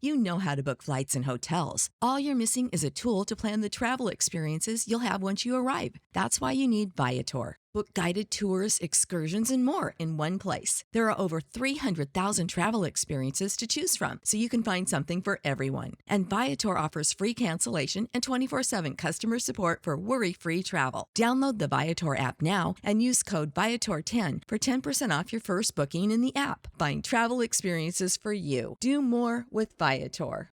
You know how to book flights and hotels. All you're missing is a tool to plan the travel experiences you'll have once you arrive. That's why you need Viator. Book guided tours, excursions, and more in one place. There are over 300,000 travel experiences to choose from, so you can find something for everyone. And Viator offers free cancellation and 24/7 customer support for worry-free travel. Download the Viator app now and use code Viator10 for 10% off your first booking in the app. Find travel experiences for you. Do more with Viator.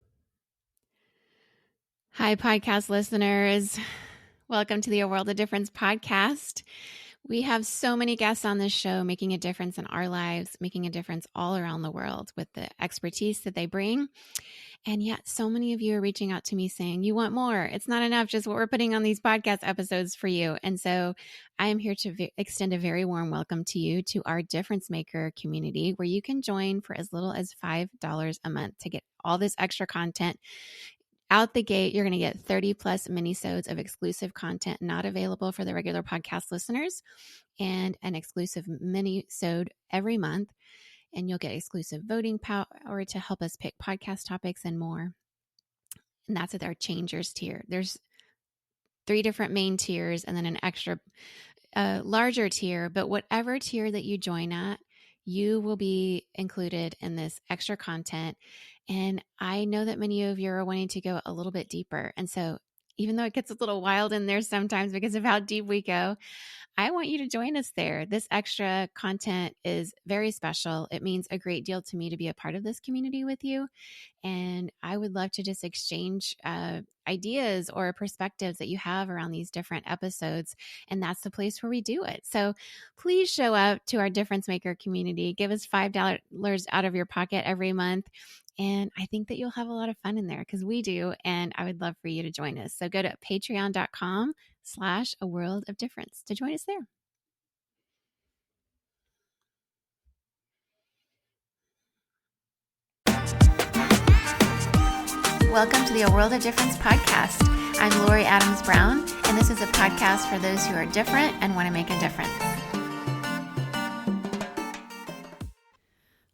Hi, podcast listeners. Welcome to the A World of Difference podcast. We have so many guests on this show making a difference in our lives, making a difference all around the world with the expertise that they bring. And yet so many of you are reaching out to me saying, you want more. It's not enough just what we're putting on these podcast episodes for you. And so I am here to extend a very warm welcome to you to our Difference Maker community, where you can join for as little as $5 a month to get all this extra content. Out the gate, you're going to get 30 plus minisodes of exclusive content not available for the regular podcast listeners, and an exclusive minisode every month. And you'll get exclusive voting power to help us pick podcast topics and more. And that's at our Changers tier. There's 3 different main tiers and then an extra larger tier. But whatever tier that you join at, you will be included in this extra content. And I know that many of you are wanting to go a little bit deeper. And so even though it gets a little wild in there sometimes because of how deep we go, I want you to join us there. This extra content is very special. It means a great deal to me to be a part of this community with you. And I would love to just exchange ideas or perspectives that you have around these different episodes. And that's the place where we do it. So please show up to our Difference Maker community. Give us $5 out of your pocket every month. And I think that you'll have a lot of fun in there, because we do. And I would love for you to join us. So go to patreon.com/A World of Difference to join us there. Welcome to the A World of Difference podcast. I'm Lori Adams Brown, and this is a podcast for those who are different and want to make a difference.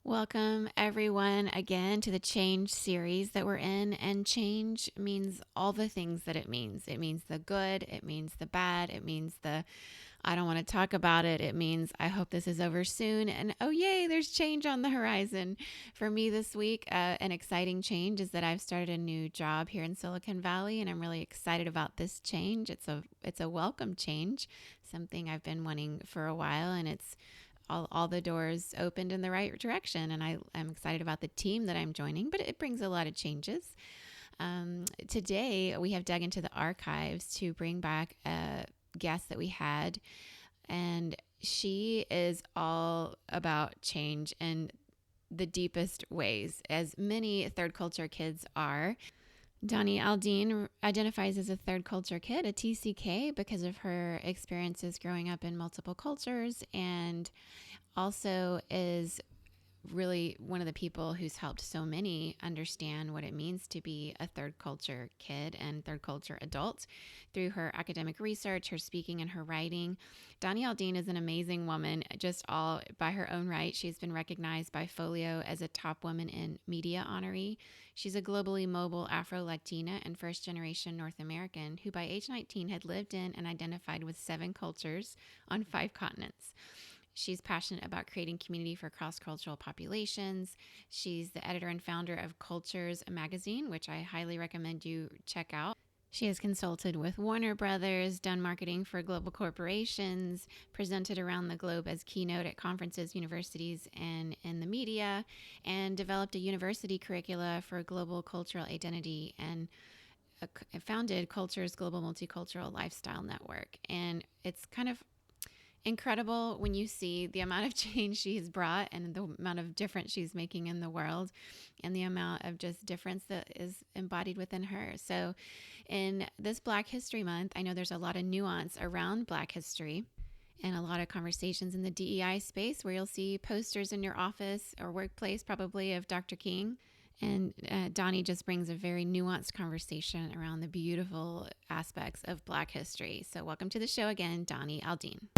Welcome everyone again to the Change series that we're in. And change means all the things that it means. It means the good, it means the bad, it means the I don't want to talk about it. It means I hope this is over soon. And oh yay, there's change on the horizon. For me this week, an exciting change is that I've started a new job here in Silicon Valley, and I'm really excited about this change. It's a welcome change, something I've been wanting for a while, and it's all the doors opened in the right direction. And I'm excited about the team that I'm joining, but it brings a lot of changes. Today, we have dug into the archives to bring back a guest that we had, and she is all about change in the deepest ways, as many third culture kids are. Doni Aldine identifies as a third culture kid, a TCK, because of her experiences growing up in multiple cultures, and also is really one of the people who's helped so many understand what it means to be a third culture kid and third culture adult through her academic research, her speaking, and her writing. Doni Aldine is an amazing woman, just all by her own right. She's been recognized by Folio as a top woman in media honoree. She's a globally mobile Afro Latina and first generation North American who by age 19 had lived in and identified with 7 cultures on 5 continents. She's passionate about creating community for cross-cultural populations. She's the editor and founder of Cultures magazine, which I highly recommend you check out. She has consulted with Warner Brothers, done marketing for global corporations, presented around the globe as keynote at conferences, universities, and in the media, and developed a university curricula for global cultural identity, and founded Cultures Global Multicultural Lifestyle Network. And it's kind of incredible when you see the amount of change she has brought and the amount of difference she's making in the world and the amount of just difference that is embodied within her. So in this Black History Month, I know there's a lot of nuance around Black history and a lot of conversations in the DEI space where you'll see posters in your office or workplace probably of Dr. King. And Doni just brings a very nuanced conversation around the beautiful aspects of Black history. So welcome to the show again, Doni Aldine.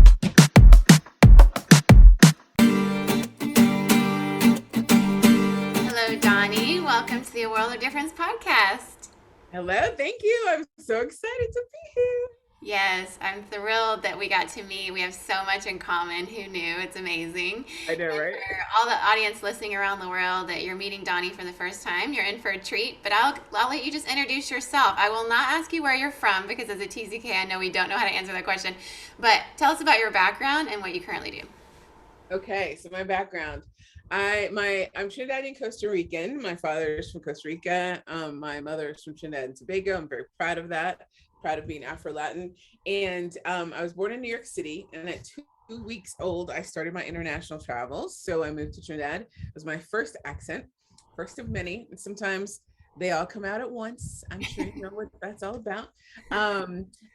Hello, Doni. Welcome welcome to the A World of Difference podcast. Hello, thank you. I'm so excited to be here. Yes, I'm thrilled that we got to meet. We have so much in common. Who knew? It's amazing. I know, And right? for all the audience listening around the world that you're meeting Doni for the first time, you're in for a treat. But I'll let you just introduce yourself. I will not ask you where you're from because as a TCK, I know we don't know how to answer that question. But tell us about your background and what you currently do. Okay, so my background. I'm Trinidadian Costa Rican. My father is from Costa Rica. My mother is from Trinidad and Tobago. I'm very proud of that. Proud of being Afro Latin. And I was born in New York City, and at 2 weeks old, I started my international travels. So I moved to Trinidad. It was my first accent, first of many. And sometimes they all come out at once. I'm sure you know what that's all about.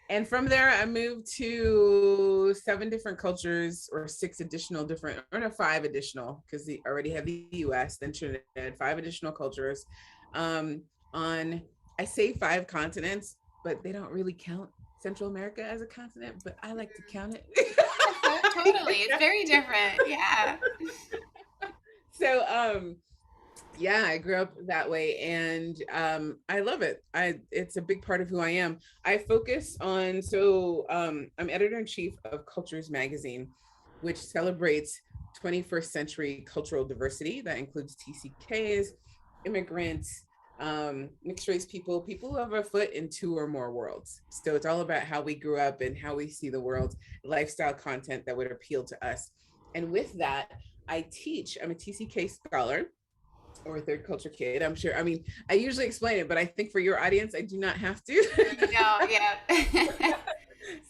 And from there, I moved to 7 different cultures, or 6 additional different, or no, 5 additional, because they already have the US, then Trinidad, 5 additional cultures on, I say 5 continents, but they don't really count Central America as a continent, but I like to count it. Totally. It's very different. Yeah. So, yeah, I grew up that way, and I love it. It's a big part of who I am. I focus on, I'm editor-in-chief of Cultures magazine, which celebrates 21st century cultural diversity. That includes TCKs, immigrants, mixed race people who have a foot in 2 or more worlds. So it's all about how we grew up and how we see the world, lifestyle content that would appeal to us. And with that, I teach. I'm a TCK scholar, or a third culture kid. I'm sure. I mean, I usually explain it, but I think for your audience, I do not have to. Yeah.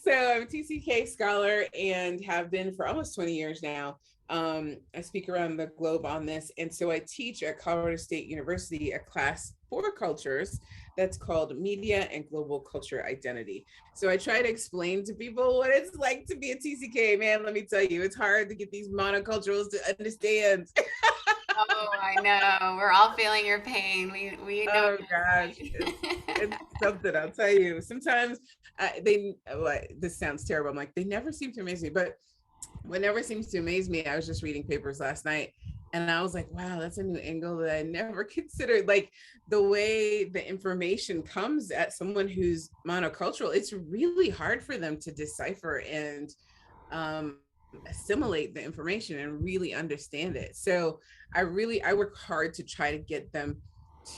So I'm a TCK scholar and have been for almost 20 years now. I speak around the globe on this. And so I teach at Colorado State University a class for cultures that's called Media and Global Culture Identity. So I try to explain to people what it's like to be a TCK. Man, let me tell you, it's hard to get these monoculturals to understand. Oh, I know. We're all feeling your pain. We know. Oh gosh, it's something, I'll tell you. Sometimes this sounds terrible. I'm like, they never seem to amaze me, but what never seems to amaze me, I was just reading papers last night, and I was like, wow, that's a new angle that I never considered. Like, the way the information comes at someone who's monocultural, it's really hard for them to decipher and assimilate the information and really understand it. So I work hard to try to get them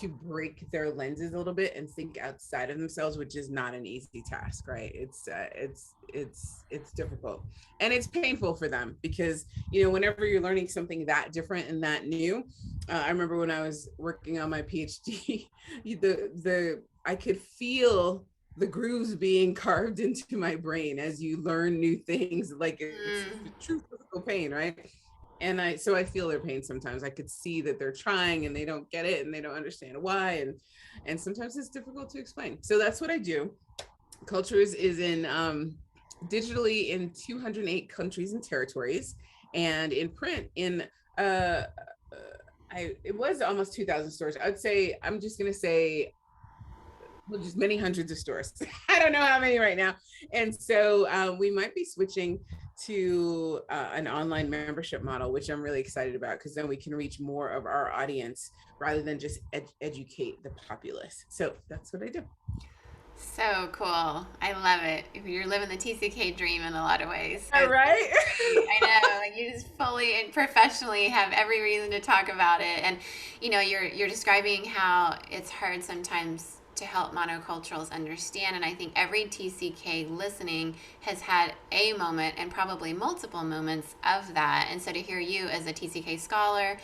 to break their lenses a little bit and think outside of themselves, which is not an easy task, right? It's difficult, and it's painful for them, because whenever you're learning something that different and that new, I remember when I was working on my PhD, I could feel the grooves being carved into my brain as you learn new things. Like, it's true physical pain, right? And I feel their pain sometimes. I could see that they're trying and they don't get it and they don't understand why, and sometimes it's difficult to explain. So that's what I do. Cultures is in digitally in 208 countries and territories, and in print in it was almost 2,000 stores. I'm just gonna say, well, just many hundreds of stores. I don't know how many right now. And so we might be switching to an online membership model, which I'm really excited about, because then we can reach more of our audience rather than just educate the populace. So that's what I do. So cool. I love it. You're living the TCK dream in a lot of ways. All right. I know. Like, you just fully and professionally have every reason to talk about it. And you're describing how it's hard sometimes to help monoculturals understand. And I think every TCK listening has had a moment, and probably multiple moments, of that. And so to hear you as a TCK scholar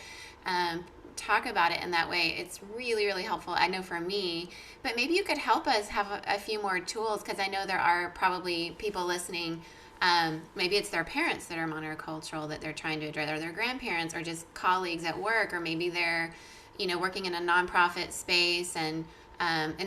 talk about it in that way, it's really, really helpful. I know for me, but maybe you could help us have a few more tools, because I know there are probably people listening. Maybe it's their parents that are monocultural that they're trying to address, or their grandparents, or just colleagues at work, or maybe they're, working in a nonprofit space, and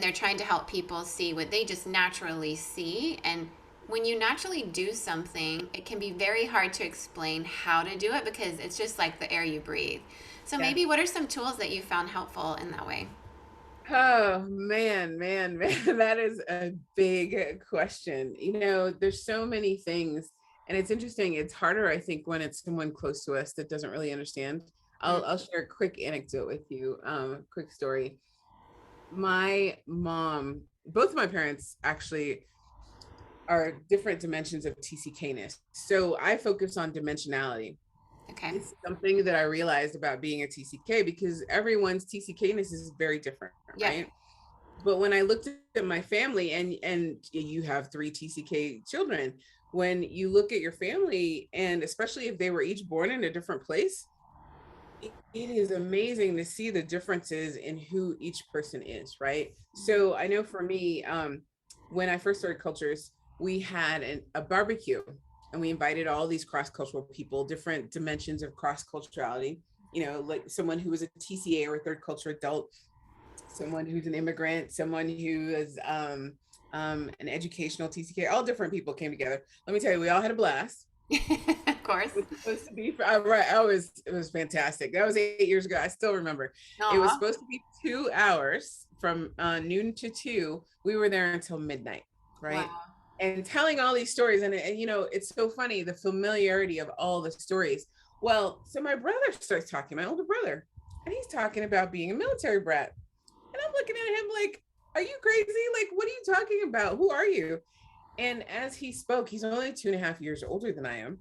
they're trying to help people see what they just naturally see. And when you naturally do something, it can be very hard to explain how to do it, because it's just like the air you breathe. So maybe what are some tools that you found helpful in that way? Oh, man, that is a big question. There's so many things, and it's interesting. It's harder, I think, when it's someone close to us that doesn't really understand. Mm. I'll share a quick anecdote with you. Quick story. My mom, both of my parents actually are different dimensions of TCKness. So I focus on dimensionality. Okay. It's something that I realized about being a TCK because everyone's TCKness is very different, Yep. right? But when I looked at my family, and you have three TCK children, when you look at your family, and especially if they were each born in a different place, it is amazing to see the differences in who each person is, right? So I know for me, when I first started cultures, we had a barbecue, and we invited all these cross-cultural people, different dimensions of cross-culturality, like someone who was a TCA or a third culture adult, someone who's an immigrant, someone who is an educational TCK. All different people came together. Let me tell you, we all had a blast. Of course. It was supposed to be right. It was fantastic. That was 8 years ago. I still remember. It was Aw. supposed to be 2 hours from noon to 2. We were there until midnight, right? Wow. And telling all these stories, and it's so funny, the familiarity of all the stories. Well, so my brother starts talking, my older brother, and he's talking about being a military brat. And I'm looking at him like, are you crazy? Like, what are you talking about? Who are you? And as he spoke, he's only 2.5 years older than I am.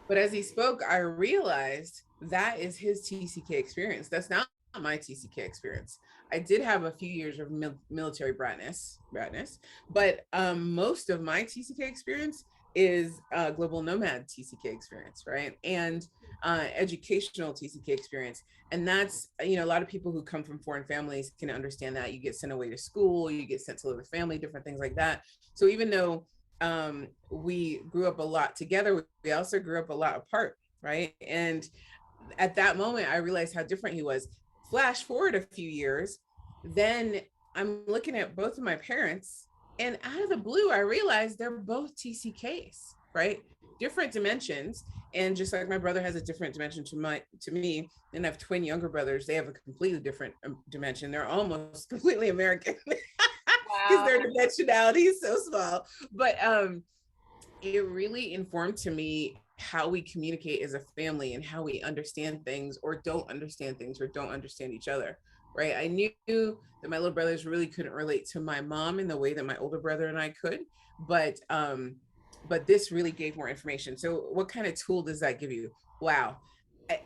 But as he spoke, I realized that is his TCK experience. That's not my TCK experience. I did have a few years of military bratness, but most of my TCK experience is global nomad TCK experience, right? And educational TCK experience. And that's, a lot of people who come from foreign families can understand that. You get sent away to school, you get sent to live with family, different things like that. So even though we grew up a lot together, we also grew up a lot apart, right? And at that moment, I realized how different he was. Flash forward a few years, then I'm looking at both of my parents, and out of the blue, I realized they're both TCKs, right? Different dimensions. And just like my brother has a different dimension to me, and I have twin younger brothers, they have a completely different dimension. They're almost completely American because Wow. their dimensionality is so small. But it really informed to me how we communicate as a family and how we understand things or don't understand things or don't understand each other, right? I knew that my little brothers really couldn't relate to my mom in the way that my older brother and I could, but this really gave more information. So what kind of tool does that give you? Wow.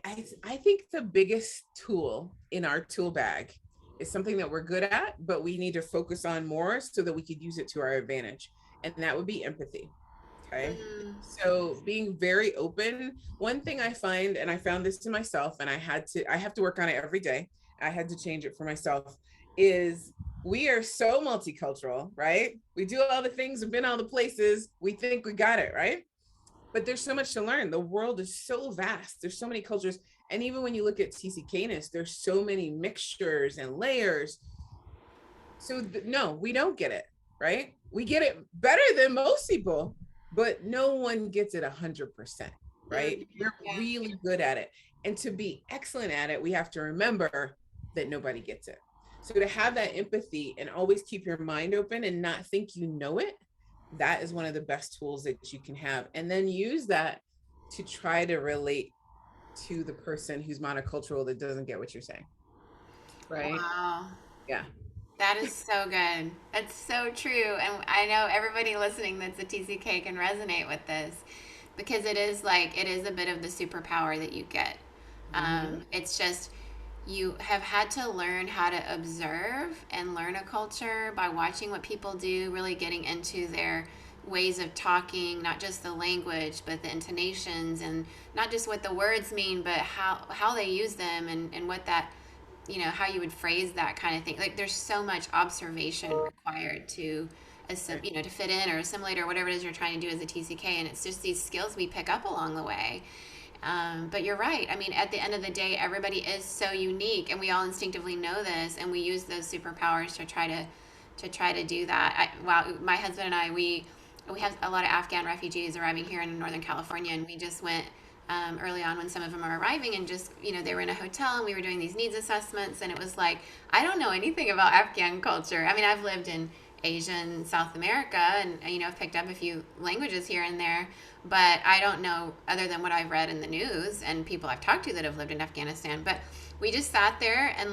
I think the biggest tool in our tool bag is something that we're good at, but we need to focus on more so that we could use it to our advantage. And that would be empathy. Okay. Mm. So being very open. One thing I find, and I found this to myself, and I have to work on it every day. I had to change it for myself, is we are so multicultural, right? We do all the things, we've been all the places, we think we got it, right? But there's so much to learn. The world is so vast. There's so many cultures. And even when you look at TCKness, there's so many mixtures and layers. So no, we don't get it, right? We get it better than most people, but no one gets it 100%, right? Mm. We're Yeah. really good at it. And to be excellent at it, we have to remember that nobody gets it. So to have that empathy and always keep your mind open and not think you know it, that is one of the best tools that you can have. And then use that to try to relate to the person who's monocultural that doesn't get what you're saying. Right? Wow. Yeah. That is so good. That's so true. And I know everybody listening that's a TCK can resonate with this because it is a bit of the superpower that you get. Mm-hmm. It's just you have had to learn how to observe and learn a culture by watching what people do, really getting into their ways of talking, not just the language, but the intonations, and not just what the words mean, but how they use them, and what that, how you would phrase that kind of thing. Like there's so much observation required to to fit in or assimilate or whatever it is you're trying to do as a TCK. And it's just these skills we pick up along the way. But you're right. I mean, at the end of the day, everybody is so unique, and we all instinctively know this, and we use those superpowers to try to do that. Wow, my husband and I, we have a lot of Afghan refugees arriving here in Northern California, and we just went early on when some of them are arriving, and just they were in a hotel, and we were doing these needs assessments, and it was like, I don't know anything about Afghan culture. I mean, I've lived in Asian, South America, and I've picked up a few languages here and there, but I don't know other than what I've read in the news and people I've talked to that have lived in Afghanistan. But we just sat there and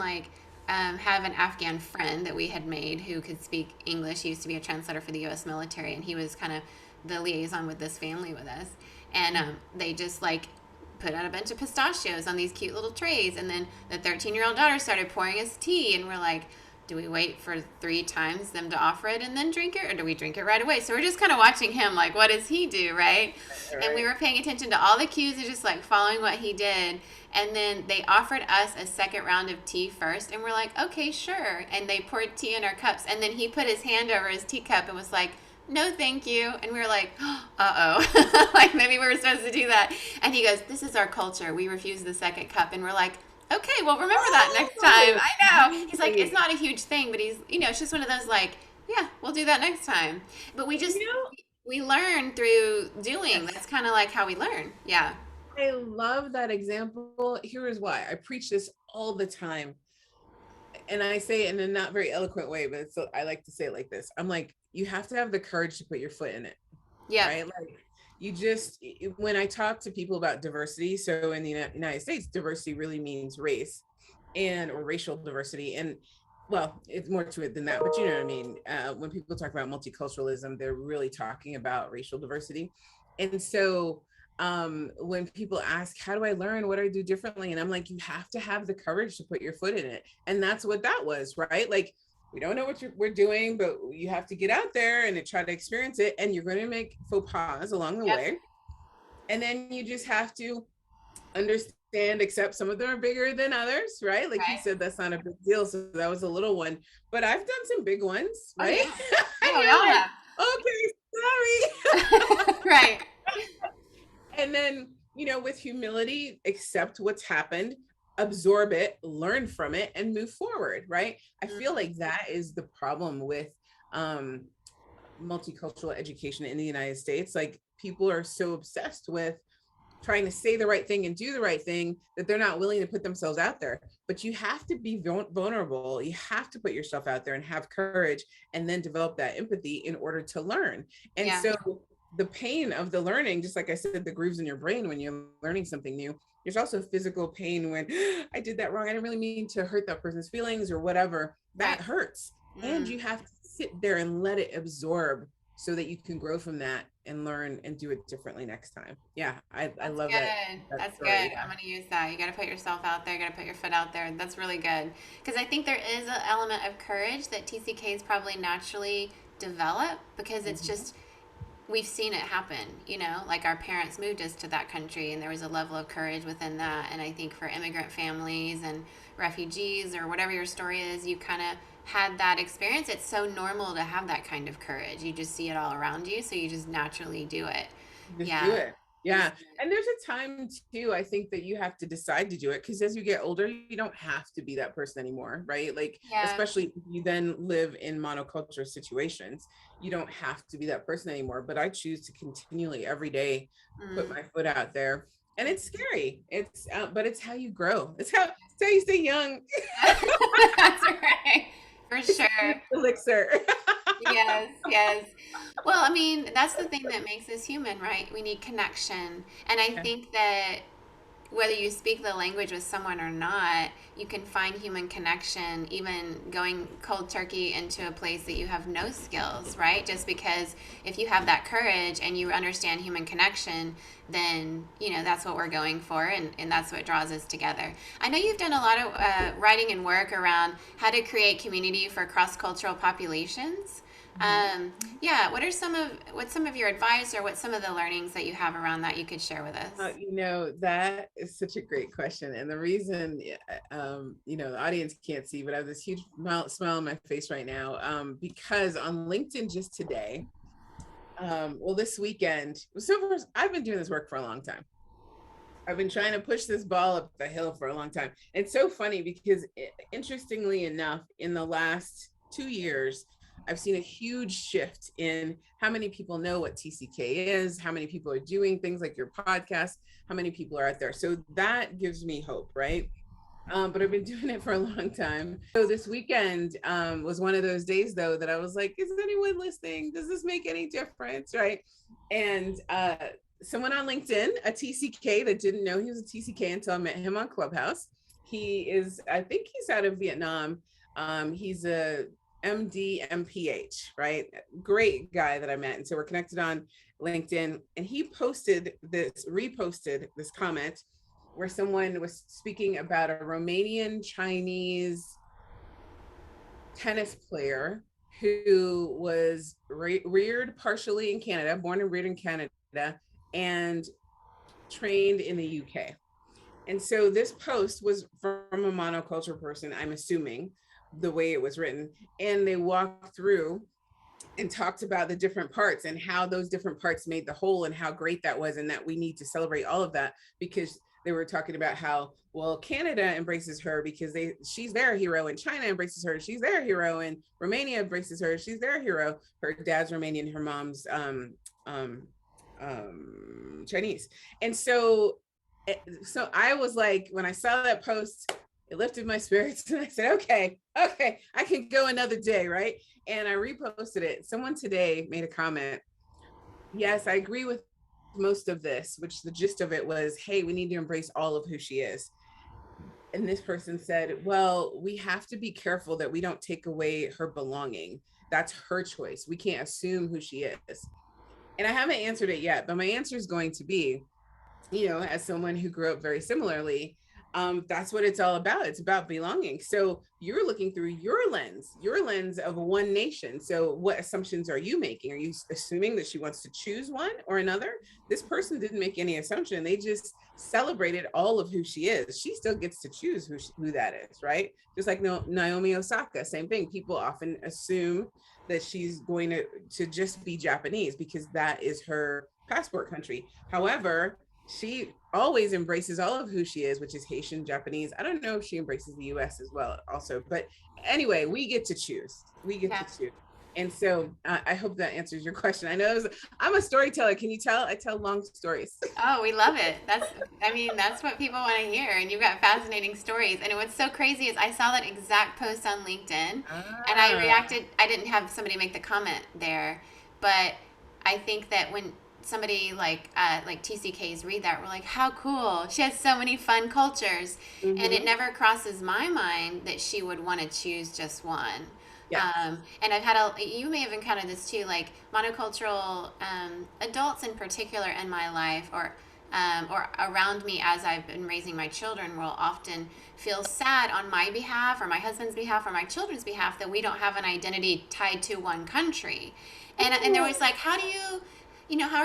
have an Afghan friend that we had made who could speak English. He used to be a translator for the U.S. military, and he was kind of the liaison with this family with us. And they just put out a bunch of pistachios on these cute little trays, and then the 13-year-old daughter started pouring us tea, and we're like, do we wait for 3 times them to offer it and then drink it, or do we drink it right away? So we're just kind of watching him, what does he do, right? And we were paying attention to all the cues and just following what he did. And then they offered us a second round of tea first, and we're like, okay, sure. And they poured tea in our cups, and then he put his hand over his teacup and was like, no, thank you. And we were like, uh-oh, maybe we were supposed to do that. And he goes, this is our culture. We refuse the second cup. And we're like, okay, well, remember that next time. I know. He's like, it's not a huge thing, but he's, it's just one of those yeah, we'll do that next time. But we just, we learn through doing. That's kind of how we learn. Yeah. I love that example. Here is why. I preach this all the time. And I say it in a not very eloquent way, but I like to say it like this. I'm like, you have to have the courage to put your foot in it. Yeah. Right? When I talk to people about diversity, so in the United States, diversity really means race or racial diversity. And well, it's more to it than that, but you know what I mean? When people talk about multiculturalism, they're really talking about racial diversity. And so when people ask, how do I learn? What do I do differently? And I'm like, you have to have the courage to put your foot in it. And that's what that was, right? We don't know what we're doing, but you have to get out there and try to experience it. And you're going to make faux pas along the way. And then you just have to understand, accept some of them are bigger than others, right? You said, that's not a big deal. So that was a little one, but I've done some big ones, right? Okay, sorry. Right. And then, with humility, accept what's happened, absorb it, learn from it, and move forward, right? I feel like that is the problem with multicultural education in the United States. People are so obsessed with trying to say the right thing and do the right thing that they're not willing to put themselves out there. But you have to be vulnerable. You have to put yourself out there and have courage, and then develop that empathy in order to learn. And so the pain of the learning, just like I said, the grooves in your brain when you're learning something new, there's also physical pain when I did that wrong. I didn't really mean to hurt that person's feelings or whatever. That hurts. And you have to sit there and let it absorb so that you can grow from that and learn and do it differently next time. Yeah, I love that. That's good. I'm going to use that. You got to put yourself out there. You got to put your foot out there. That's really good. Because I think there is an element of courage that TCKs probably naturally develop, because it's just, we've seen it happen, our parents moved us to that country, and there was a level of courage within that. And I think for immigrant families and refugees, or whatever your story is, you kind of had that experience. It's so normal to have that kind of courage. You just see it all around you, so you just naturally do it. Do it. Yeah. And there's a time too, I think, that you have to decide to do it, because as you get older, you don't have to be that person anymore, right? Especially if you then live in monoculture situations, you don't have to be that person anymore. But I choose to continually every day put my foot out there. And it's scary. But it's how you grow. It's how you stay young. That's right. For sure. Elixir. Yes. Well, I mean, that's the thing that makes us human, right? We need connection. And I think that whether you speak the language with someone or not, you can find human connection even going cold turkey into a place that you have no skills, right? Just because if you have that courage and you understand human connection, then, that's what we're going for, and that's what draws us together. I know you've done a lot of writing and work around how to create community for cross-cultural populations. What's some of your advice, or what's some of the learnings that you have around that you could share with us? That is such a great question. And the reason, the audience can't see, but I have this huge smile on my face right now, because on LinkedIn just today, this weekend, I've been doing this work for a long time. I've been trying to push this ball up the hill for a long time. It's so funny because, interestingly enough, in the last 2 years, I've seen a huge shift in how many people know what TCK is, how many people are doing things like your podcast, how many people are out there. So that gives me hope, right? but I've been doing it for a long time. So this weekend was one of those days, though, that I was like, is anyone listening? Does this make any difference? Right. And someone on LinkedIn, a TCK that didn't know he was a TCK until I met him on Clubhouse. He is, I think he's out of Vietnam. He's a MD, MPH, right? Great guy that I met. And so we're connected on LinkedIn. And he reposted this comment where someone was speaking about a Romanian Chinese tennis player who was reared partially in Canada, born and reared in Canada, and trained in the UK. And so this post was from a monoculture person, I'm assuming, the way it was written. And they walked through and talked about the different parts and how those different parts made the whole and how great that was, and that we need to celebrate all of that, because they were talking about how, well, Canada embraces her because she's their hero, and China embraces her, she's their hero, and Romania embraces her, she's their hero. Her dad's Romanian, her mom's Chinese. And so I was like, when I saw that post, it lifted my spirits, and I said, okay, I can go another day, right? And I reposted it. Someone today made a comment. Yes, I agree with most of this, which the gist of it was, hey, we need to embrace all of who she is. And this person said, well, we have to be careful that we don't take away her belonging. That's her choice. We can't assume who she is. And I haven't answered it yet, but my answer is going to be, as someone who grew up very similarly, that's what it's all about. It's about belonging. So you're looking through your lens of one nation. So what assumptions are you making? Are you assuming that she wants to choose one or another? This person didn't make any assumption. They just celebrated all of who she is. She still gets to choose who that is, right? Just like Naomi Osaka, same thing. People often assume that she's going to just be Japanese because that is her passport country. However, she always embraces all of who she is, which is Haitian, Japanese. I don't know if she embraces the US as well also, but anyway, we get to choose. To choose. And so I hope that answers your question. I know I'm a storyteller. Can you tell? I tell long stories. Oh, we love it. That's what people want to hear. And you've got fascinating stories. And what's so crazy is I saw that exact post on LinkedIn and I reacted. I didn't have somebody make the comment there, but I think that when somebody like TCKs read that, we're like, how cool. She has so many fun cultures. Mm-hmm. And it never crosses my mind that she would want to choose just one. Yeah. And I've had you may have encountered this too, like monocultural adults in particular in my life or around me as I've been raising my children will often feel sad on my behalf or my husband's behalf or my children's behalf that we don't have an identity tied to one country. And they're always like, how are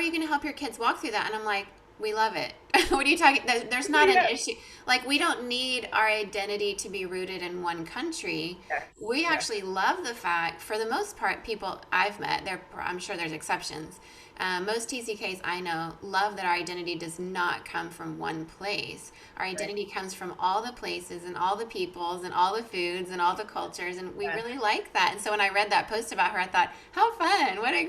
you going to help your kids walk through that? And I'm like, we love it. What are you talking? There's not an issue. Like, we don't need our identity to be rooted in one country. Yes. We actually love the fact, for the most part, people I've met, I'm sure there's exceptions. Most TCKs I know love that our identity does not come from one place. Our identity comes from all the places and all the peoples and all the foods and all the cultures, and we really like that. And so when I read that post about her, I thought, how fun! What a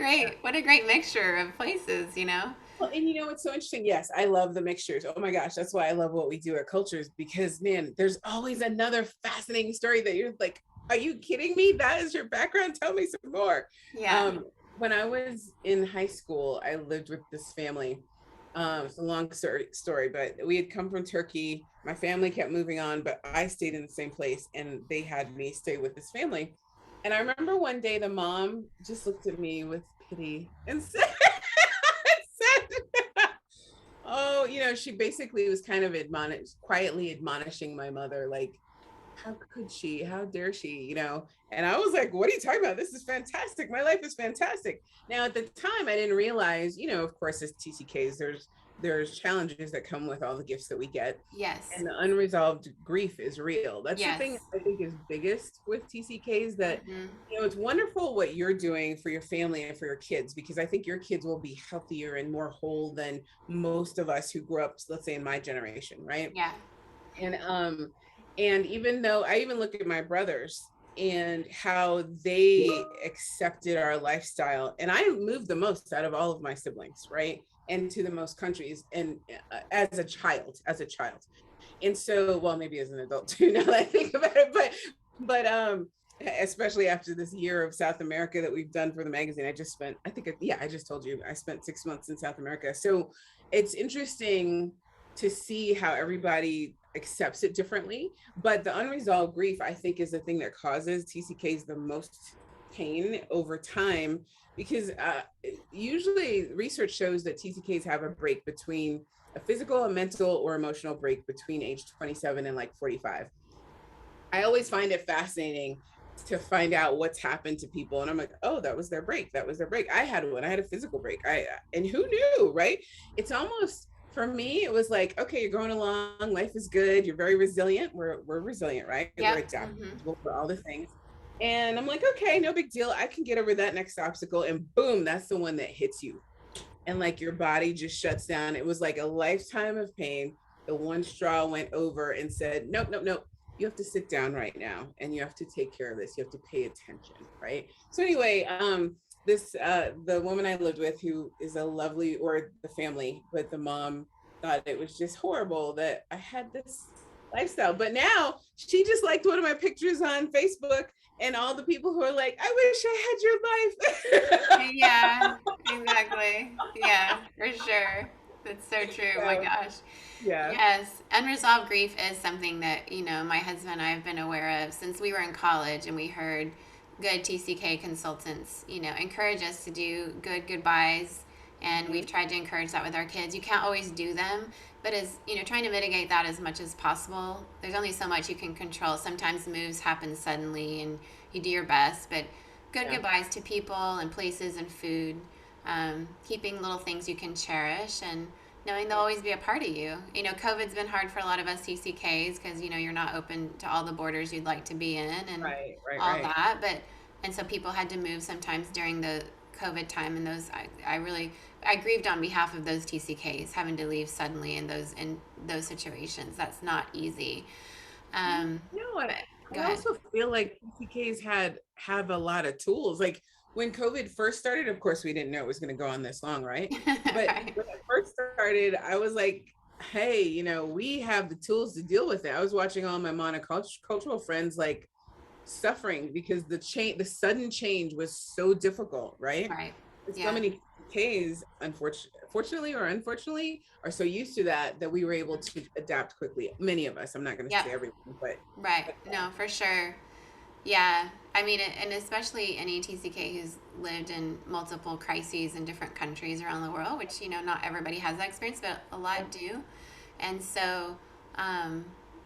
great mixture of places, Well, and it's so interesting. Yes, I love the mixtures. Oh my gosh, that's why I love what we do at Cultures, because man, there's always another fascinating story that you're like, are you kidding me? That is your background? Tell me some more. Yeah. When I was in high school, I lived with this family. It's a long story, but we had come from Turkey. My family kept moving on, but I stayed in the same place, and they had me stay with this family. And I remember one day the mom just looked at me with pity and said, oh, she basically was kind of quietly admonishing my mother, like, how could she? How dare she? And I was like, what are you talking about? This is fantastic. My life is fantastic. Now, at the time, I didn't realize, of course, as TCKs, there's challenges that come with all the gifts that we get. Yes. And the unresolved grief is real. That's the thing I think is biggest with TCKs, that, it's wonderful what you're doing for your family and for your kids, because I think your kids will be healthier and more whole than most of us who grew up, let's say, in my generation, right? Yeah. And even though I even look at my brothers and how they accepted our lifestyle, and I moved the most out of all of my siblings, right? And to the most countries, and as a child. And so, well, maybe as an adult too, now that I think about it, but especially after this year of South America that we've done for the magazine, I just spent, I think, yeah, I just told you, I spent 6 months in South America. So it's interesting to see how everybody accepts it differently. But the unresolved grief, I think, is the thing that causes TCKs the most pain over time, because usually research shows that TCKs have a break between a physical, a mental, or emotional break between age 27 and like 45. I always find it fascinating to find out what's happened to people, and I'm like, oh, that was their break. That was their break. I had one. I had a physical break. And who knew, right? It's almost, for me, it was like, okay, you're going along, life is good, you're very resilient. We're resilient, right? Yep. We're adaptable for all the things. And I'm like, okay, no big deal. I can get over that next obstacle. And boom, that's the one that hits you. And like your body just shuts down. It was like a lifetime of pain. The one straw went over and said, nope, nope, nope. You have to sit down right now and you have to take care of this. You have to pay attention, right? So anyway, the woman I lived with, who is a lovely, or the family, but the mom thought it was just horrible that I had this lifestyle. But now she just liked one of my pictures on Facebook, and all the people who are like, I wish I had your life. Yeah, exactly. Yeah, for sure. That's so true. Oh my So, gosh. yeah. Yes, unresolved grief is something that, my husband and I have been aware of since we were in college, and we heard good TCK consultants, encourage us to do good goodbyes. And we've tried to encourage that with our kids. You can't always do them, but as, trying to mitigate that as much as possible. There's only so much you can control. Sometimes moves happen suddenly and you do your best, but good goodbyes to people and places and food, keeping little things you can cherish, and knowing they'll always be a part of you. COVID's been hard for a lot of us TCKs because, you're not open to all the borders you'd like to be in, and all that. And so people had to move sometimes during the COVID time, and I grieved on behalf of those TCKs having to leave suddenly in those situations. That's not easy. No, I also feel like TCKs have a lot of tools. Like when COVID first started, of course, we didn't know it was going to go on this long, right? But Right. when it first started, I was like, hey, we have the tools to deal with it. I was watching all my monocultural friends like suffering because the sudden change was so difficult, right? Right. So Yeah. many Ks, unfortunately or unfortunately, are so used to that we were able to adapt quickly. Many of us, I'm not going to say everyone, but Right. No, for sure. Yeah. I mean, and especially any TCK who's lived in multiple crises in different countries around the world, which, not everybody has that experience, but a lot do. And so,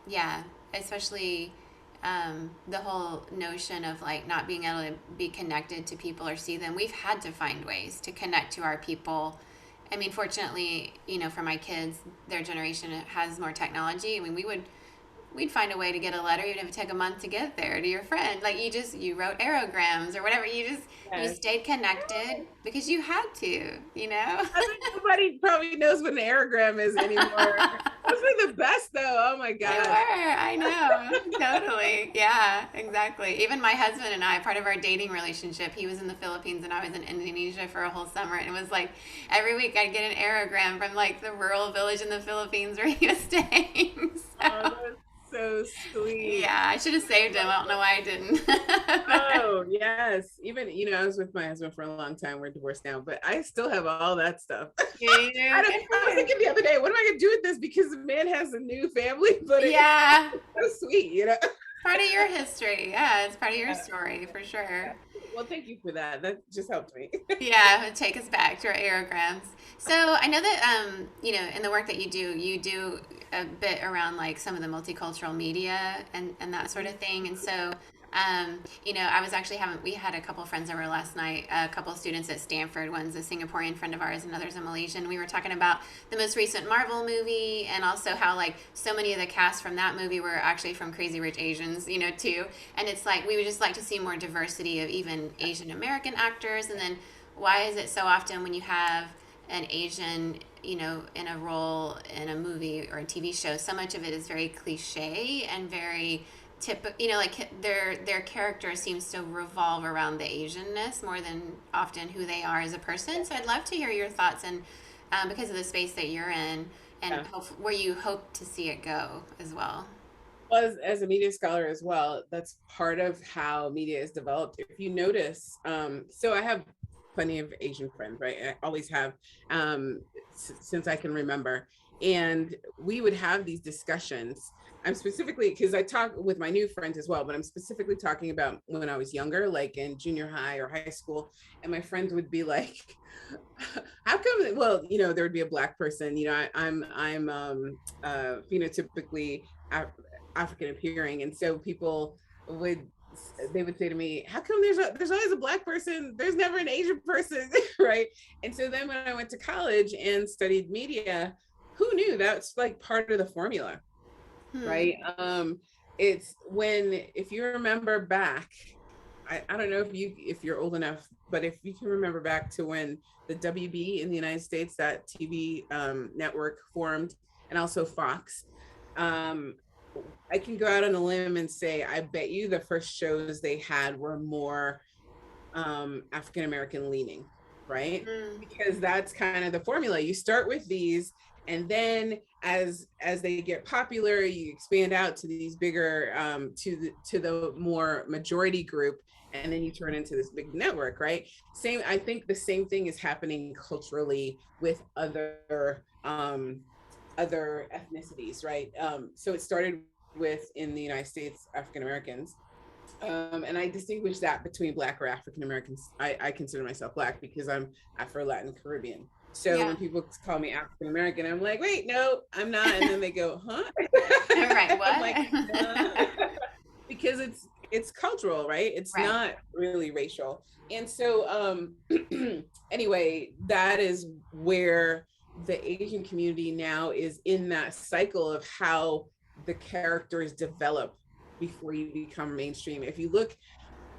yeah, especially the whole notion of like not being able to be connected to people or see them. We've had to find ways to connect to our people. I mean, fortunately, for my kids, their generation has more technology. I mean, we'd find a way to get a letter, even if it took a month to get there, to your friend. Like you wrote aerograms or whatever. You stayed connected because you had to, I think nobody probably knows what an aerogram is anymore. Those were the best though. Oh my They God. were. I know. Totally. Yeah, exactly. Even my husband and I, part of our dating relationship, he was in the Philippines and I was in Indonesia for a whole summer. And it was like every week I'd get an aerogram from like the rural village in the Philippines where he was staying. Oh, that's so sweet. Yeah, I should have saved him. I don't know why I didn't. Oh, yes. Even, I was with my husband for a long time. We're divorced now, but I still have all that stuff. Yeah, you do. I was thinking the other day, what am I going to do with this? Because the man has a new family, but Yeah. it's so sweet, Part of your history. Yeah, it's part of your story for sure. Well, thank you for that. That just helped me. Yeah, take us back to our aerograms. So I know that in the work that you do a bit around like some of the multicultural media and that sort of thing. And so I was actually we had a couple friends over last night, a couple students at Stanford. One's a Singaporean friend of ours, and others a Malaysian. We were talking about the most recent Marvel movie, and also how like so many of the cast from that movie were actually from Crazy Rich Asians, too. And it's like we would just like to see more diversity of even Asian American actors. And then why is it so often when you have an Asian, in a role in a movie or a TV show, so much of it is very cliche and very typical, like their character seems to revolve around the Asianness more than often who they are as a person. So I'd love to hear your thoughts, and because of the space that you're in, and where you hope to see it go as well. As a media scholar as well, that's part of how media is developed. If you notice, so I have plenty of Asian friends, right? I always have, since I can remember. And we would have these discussions. I'm specifically, because I talk with my new friends as well, but I'm specifically talking about when I was younger, like in junior high or high school. And my friends would be like, how come, well, there would be a Black person, I'm phenotypically African appearing, and so people would they would say to me, how come there's always a Black person, there's never an Asian person? Right? And so then when I went to college and studied media, who knew that's like part of the formula? Right? It's if you remember back, I don't know if you're old enough, but if you can remember back to when the WB in the United States, that TV network formed, and also Fox, I can go out on a limb and say, I bet you the first shows they had were more African-American leaning, right? Because that's kind of the formula. You start with these, and then as they get popular, you expand out to these bigger, to the more majority group, and then you turn into this big network, right? I think the same thing is happening culturally with other ethnicities, right? So it started with, in the United States, African Americans. And I distinguish that between Black or African Americans. I consider myself Black because I'm Afro Latin Caribbean. So when people call me African American, I'm like, wait, no, I'm not. And then they go, huh? Right, what? I'm like, no. Because it's cultural, right? It's not really racial. And so anyway, that is where the Asian community now is in that cycle of how the characters develop before you become mainstream. If you look,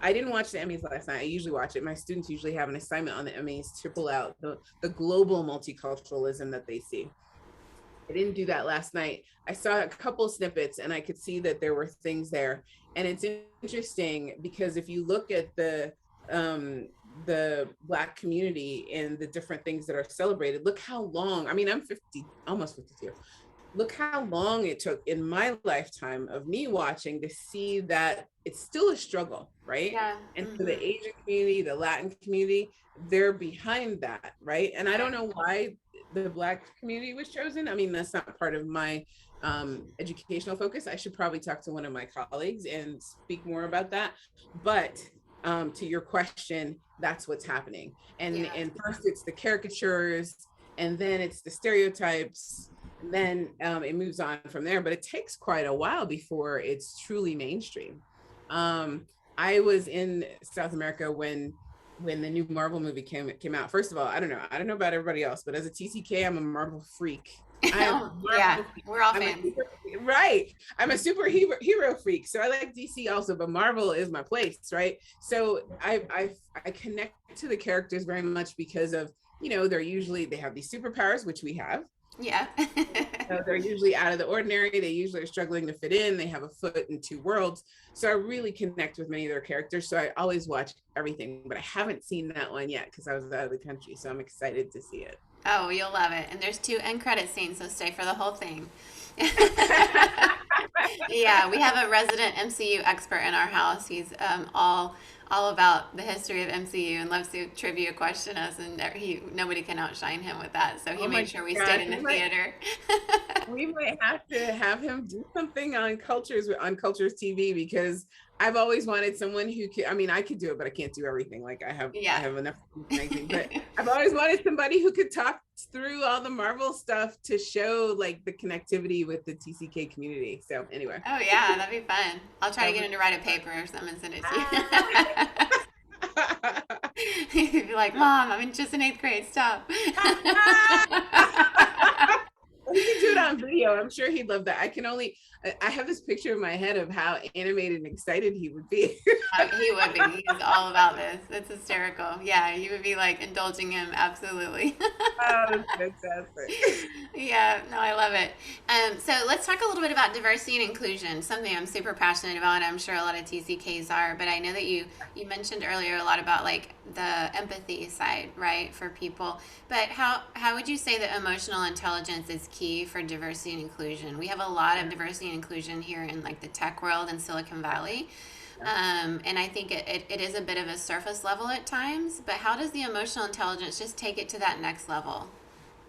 I didn't watch the Emmys last night. I usually watch it. My students usually have an assignment on the Emmys to pull out the global multiculturalism that they see. I didn't do that last night. I saw a couple snippets and I could see that there were things there. And it's interesting because if you look at the Black community and the different things that are celebrated, look how long, I mean, I'm 50, almost 52. Look how long it took in my lifetime of me watching to see that it's still a struggle, right? Yeah. And for the Asian community, the Latin community, they're behind that, right? And I don't know why the Black community was chosen. I mean, that's not part of my educational focus. I should probably talk to one of my colleagues and speak more about that. But to your question, that's what's happening. And first it's the caricatures, and then it's the stereotypes, and then it moves on from there. But it takes quite a while before it's truly mainstream. I was in South America when the new Marvel movie came out. First of all, I don't know about everybody else, but as a TCK, I'm a Marvel freak. We're all fans. Right. I'm a superhero freak. So I like DC also, but Marvel is my place, right? So I connect to the characters very much because of, they have these superpowers, which we have. Yeah. They're usually out of the ordinary. They usually are struggling to fit in. They have a foot in two worlds. So I really connect with many of their characters. So I always watch everything, but I haven't seen that one yet because I was out of the country. So I'm excited to see it. Oh, you'll love it. And there's 2 end credit scenes, so stay for the whole thing. Yeah, we have a resident MCU expert in our house. He's all about the history of MCU and loves to trivia question us, and nobody can outshine him with that. So he made sure we stayed in the theater. We might have to have him do something on Cultures TV, because I've always wanted someone who could, I mean, I could do it, but I can't do everything. Like I have enough amazing, but I've always wanted somebody who could talk through all the Marvel stuff to show like the connectivity with the TCK community. So anyway. Oh yeah, that'd be fun. I'll try to get him to write a paper or something and send it to you. He'd be like, Mom, I'm just in 8th grade, stop. We can do it on video. I'm sure he'd love that. I have this picture in my head of how animated and excited he would be. He would be. He's all about this. It's hysterical. Yeah, you would be like indulging him. Absolutely. Oh, that's fantastic. Yeah, no, I love it. So let's talk a little bit about diversity and inclusion, something I'm super passionate about. I'm sure a lot of TCKs are, but I know that you mentioned earlier a lot about like the empathy side, right, for people. But how would you say that emotional intelligence is key for diversity and inclusion? We have a lot of diversity and inclusion here in like the tech world in Silicon Valley. And I think it is a bit of a surface level at times, but how does the emotional intelligence just take it to that next level?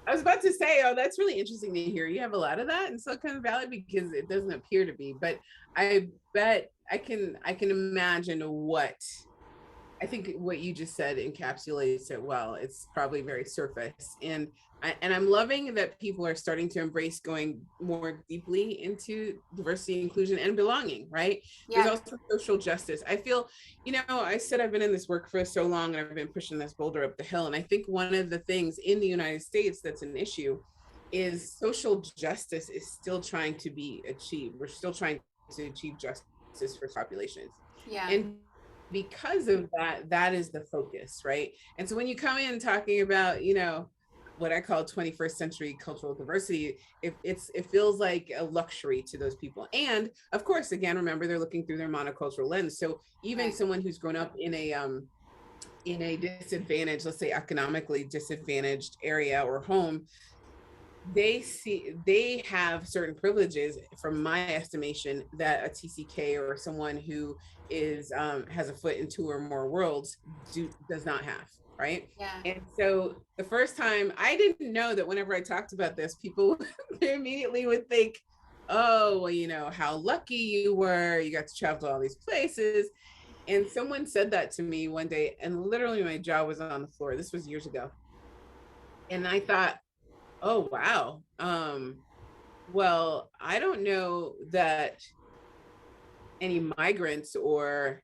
I was about to say, oh, that's really interesting to hear. You have a lot of that in Silicon Valley because it doesn't appear to be, but I bet I can imagine what I think what you just said encapsulates it well. It's probably very surface, and I'm loving that people are starting to embrace going more deeply into diversity, inclusion, and belonging. Right? There's Yeah. also social justice. I feel, I said I've been in this work for so long, and I've been pushing this boulder up the hill. And I think one of the things in the United States that's an issue is social justice is still trying to be achieved. We're still trying to achieve justice for populations. Yeah. And because of that, that is the focus, right? And so when you come in talking about, what I call 21st century cultural diversity, it feels like a luxury to those people. And of course, again, remember they're looking through their monocultural lens. So even Right. someone who's grown up in a disadvantaged, let's say economically disadvantaged area or home, they have certain privileges from my estimation that a TCK or someone who is has a foot in two or more worlds does not have, right? Yeah. And so the first time, I didn't know that whenever I talked about this, people they immediately would think, oh, well, how lucky you were, you got to travel to all these places. And someone said that to me one day, and literally my jaw was on the floor. This was years ago. And I thought, oh, wow. Well, I don't know that any migrants or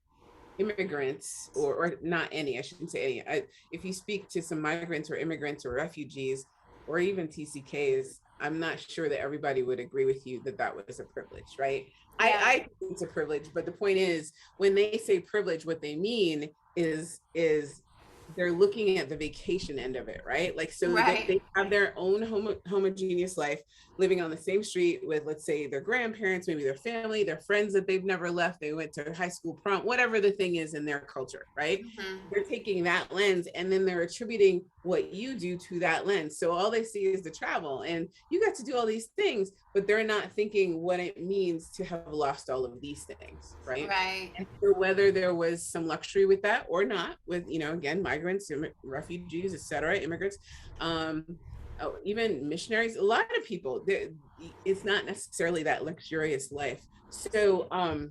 immigrants, or not any, I shouldn't say any. If you speak to some migrants or immigrants or refugees or even TCKs, I'm not sure that everybody would agree with you that that was a privilege, right? Yeah. I think it's a privilege, but the point is, when they say privilege, what they mean is they're looking at the vacation end of it, right? Like, so Right. they have their own homogeneous life, living on the same street with, let's say, their grandparents, maybe their family, their friends that they've never left. They went to high school prom, whatever the thing is in their culture, right? Hmm. They're taking that lens and then they're attributing what you do to that lens. So all they see is the travel, and you got to do all these things, but they're not thinking what it means to have lost all of these things, right? Right. And so whether there was some luxury with that or not, with, again, migrants, refugees, etc., immigrants, even missionaries, a lot of people, it's not necessarily that luxurious life. So now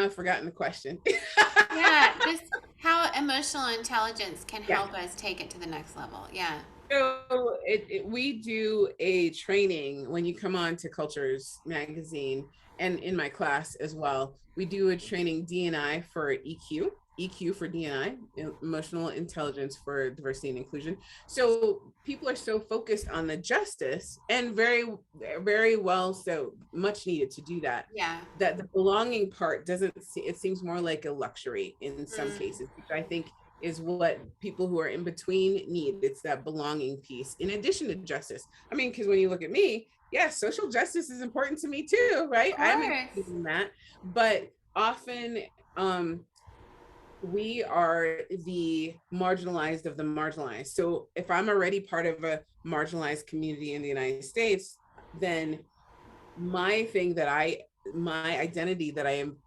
I've forgotten the question. Yeah. Just how emotional intelligence can Yeah. help us take it to the next level. Yeah. So we do a training when you come on to Cultures magazine, and in my class as well. We do a training, DNI for EQ for DNI, emotional intelligence for diversity and inclusion. So people are so focused on the justice, and very, very well, so much needed to do that, Yeah. that the belonging part it seems more like a luxury in some Mm. cases, which I think is what people who are in between need. It's that belonging piece in addition to justice. I mean, because when you look at me, yes, social justice is important to me too, right? Of I'm course. interested in that, but often we are the marginalized of the marginalized. So if I'm already part of a marginalized community in the United States, then my identity that I'm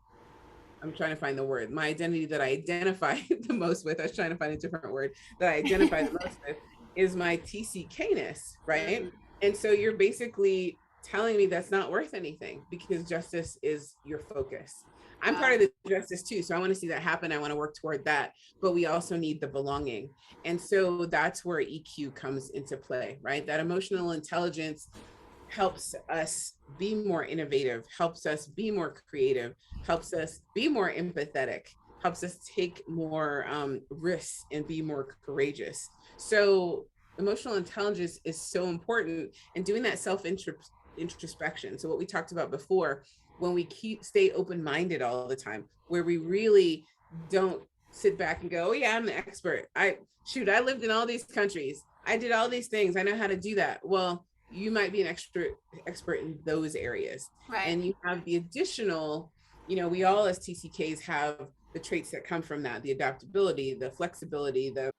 trying to find the word, my identity that I identify the most with, I was trying to find a different word, that I identify the most with, is my TCK-ness, right? Mm. And so you're basically telling me that's not worth anything because justice is your focus. I'm part Wow. of the justice too, so I want to see that happen. I want to work toward that, but we also need the belonging. And so that's where EQ comes into play, right? That emotional intelligence helps us be more innovative, helps us be more creative, helps us be more empathetic, helps us take more risks and be more courageous. So emotional intelligence is so important, and doing that introspection. So what we talked about before, when we stay open-minded all the time, where we really don't sit back and go, oh yeah, I'm the expert. I lived in all these countries. I did all these things. I know how to do that. Well, you might be an expert in those areas. Right. And you have the additional, we all as TCKs have the traits that come from that, the adaptability, the flexibility, the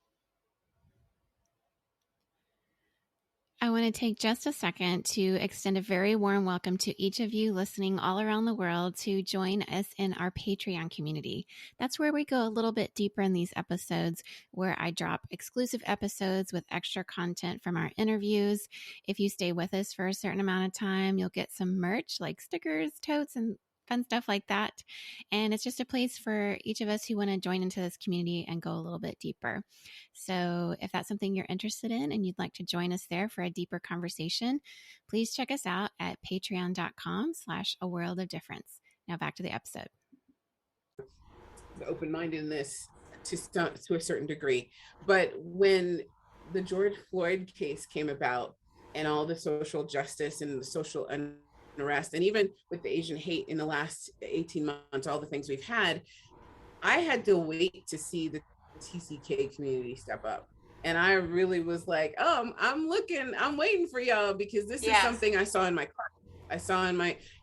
I want to take just a second to extend a very warm welcome to each of you listening all around the world to join us in our Patreon community. That's where we go a little bit deeper in these episodes, where I drop exclusive episodes with extra content from our interviews. If you stay with us for a certain amount of time, you'll get some merch like stickers, totes, and fun stuff like that. And it's just a place for each of us who want to join into this community and go a little bit deeper. So if that's something you're interested in and you'd like to join us there for a deeper conversation, please check us out at patreon.com/a world of difference. Now back to the episode. open-mindedness to a certain degree. But when the George Floyd case came about and all the social justice and the social unrest, and even with the Asian hate in the last 18 months, all the things we've had, I had to wait to see the TCK community step up. And I really was like, oh, I'm waiting for y'all, because this is something I saw in my class.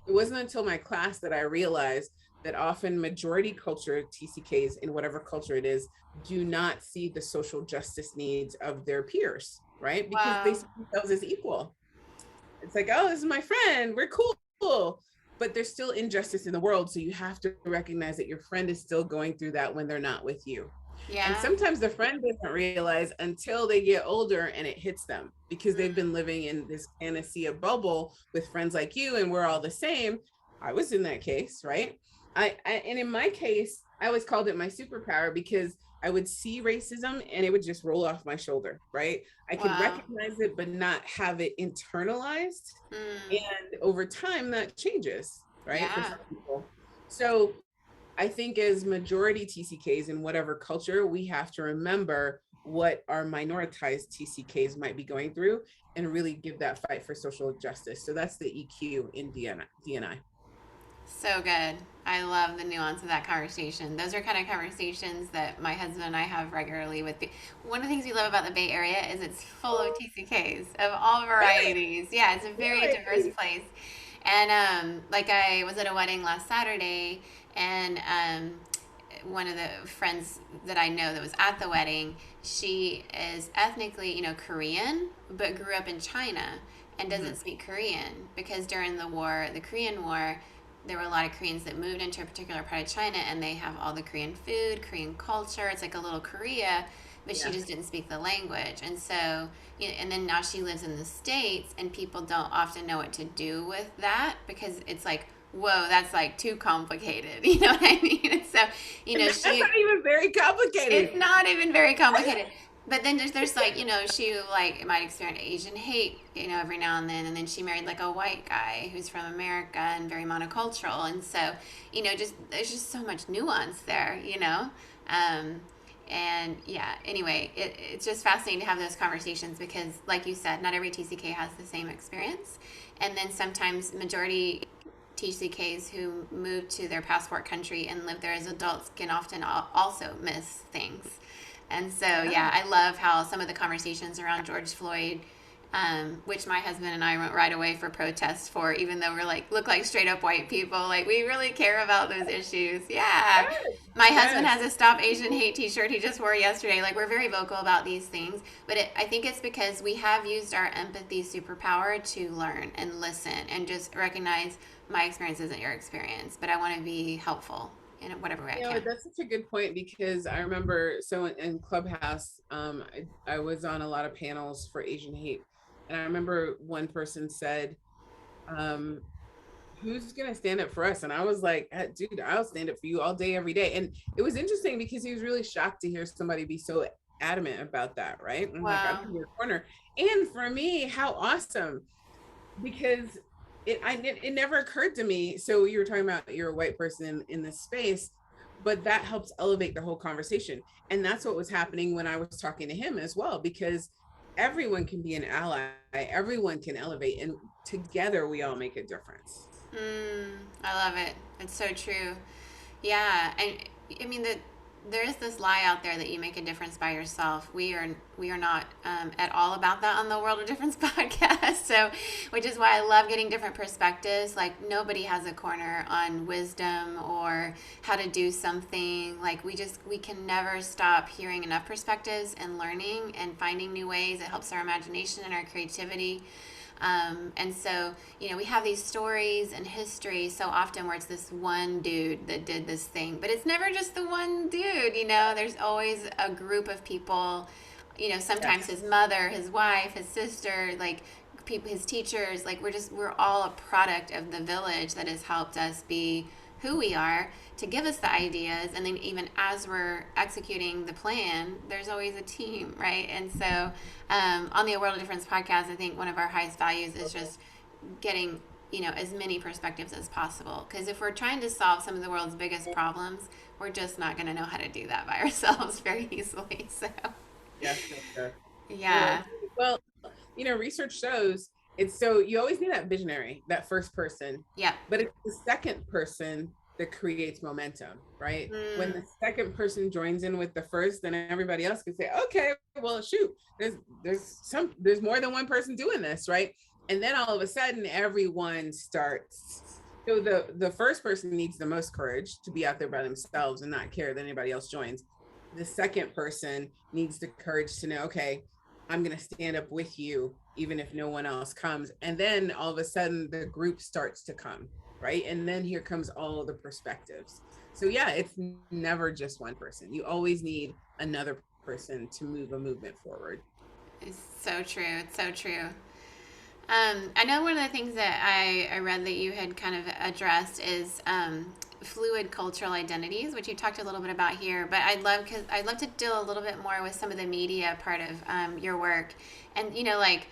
It wasn't until my class that I realized that often majority culture TCKs, in whatever culture it is, do not see the social justice needs of their peers, right? Because they see themselves as equal. It's like, oh, this is my friend, we're cool. But there's still injustice in the world. So you have to recognize that your friend is still going through that when they're not with you. Yeah. And sometimes the friend doesn't realize until they get older and it hits them, because they've been living in this panacea bubble with friends like you and we're all the same. I was in that case, right? And in my case, I always called it my superpower, because I would see racism and it would just roll off my shoulder, right? I could recognize it, but not have it internalized. And over time that changes, right? For some people. So I think as majority TCKs in whatever culture, we have to remember what our minoritized TCKs might be going through and really give that fight for social justice. So that's the EQ in DNI. So good. I love the nuance of that conversation. Those are kind of conversations that my husband and I have regularly with one of the things we love about the Bay Area is it's full of TCKs of all varieties. Yeah, it's a very diverse place. And like I was at a wedding last Saturday, and one of the friends that I know that was at the wedding, she is ethnically, Korean, but grew up in China and doesn't speak Korean, because during the Korean War, there were a lot of Koreans that moved into a particular part of China, and they have all the Korean food, Korean culture. It's like a little Korea, but she just didn't speak the language. And so, and then now she lives in the States, and people don't often know what to do with that, because it's like, whoa, that's like too complicated. You know what I mean? And so, that's not even very complicated. It's not even very complicated. But then there's like, she like might experience Asian hate, every now and then she married like a white guy who's from America and very monocultural. And so, there's just so much nuance there, and yeah, anyway, it's just fascinating to have those conversations, because like you said, not every TCK has the same experience. And then sometimes majority TCKs who move to their passport country and live there as adults can often also miss things. And so, yeah, I love how some of the conversations around George Floyd, which my husband and I went right away for protests for, even though we're look like straight up white people. Like, we really care about those issues. Yeah. My husband has a Stop Asian Hate t-shirt he just wore yesterday. Like, we're very vocal about these things. But I think it's because we have used our empathy superpower to learn and listen and just recognize my experience isn't your experience, but I want to be helpful in whatever way I can. That's such a good point, because I remember, so in Clubhouse, I was on a lot of panels for Asian hate. And I remember one person said, who's going to stand up for us? And I was like, dude, I'll stand up for you all day, every day. And it was interesting, because he was really shocked to hear somebody be so adamant about that, right? And like, I'm in your corner. And for me, how awesome, because it never occurred to me. So you were talking about you're a white person in this space, but that helps elevate the whole conversation. And that's what was happening when I was talking to him as well, because everyone can be an ally, everyone can elevate, and together we all make a difference. I love it. It's so true. Yeah, and I mean that there is this lie out there that you make a difference by yourself. We are not at all about that on the World of Difference podcast. So, which is why I love getting different perspectives. Like nobody has a corner on wisdom or how to do something. Like we can never stop hearing enough perspectives and learning and finding new ways. It helps our imagination and our creativity. And so, we have these stories and history so often where it's this one dude that did this thing, but it's never just the one dude, there's always a group of people, sometimes Yes. his mother, his wife, his sister, like people, his teachers, like we're all a product of the village that has helped us be who we are to give us the ideas. And then even as we're executing the plan, there's always a team, right? And so on the World of Difference podcast, I think one of our highest values is just getting as many perspectives as possible, because if we're trying to solve some of the world's biggest problems, we're just not going to know how to do that by ourselves very easily. So Yes, yes, yes. Well, yeah. well, research shows it's so you always need that visionary, that first person, Yep. but it's the second person that creates momentum, right? When Mm, the second person joins in with the first, then everybody else can say, okay, well, shoot, there's more than one person doing this, right? And then all of a sudden, everyone starts. So the first person needs the most courage to be out there by themselves and not care that anybody else joins. The second person needs the courage to know, okay, I'm going to stand up with you, even if no one else comes. And then all of a sudden, the group starts to come, right? And then here comes all of the perspectives. So, yeah, it's never just one person. You always need another person to move a movement forward. it's so true. It's so true. I know one of the things that I read that you had kind of addressed is fluid cultural identities, which you talked a little bit about here. But I'd love to deal a little bit more with some of the media part of your work, and like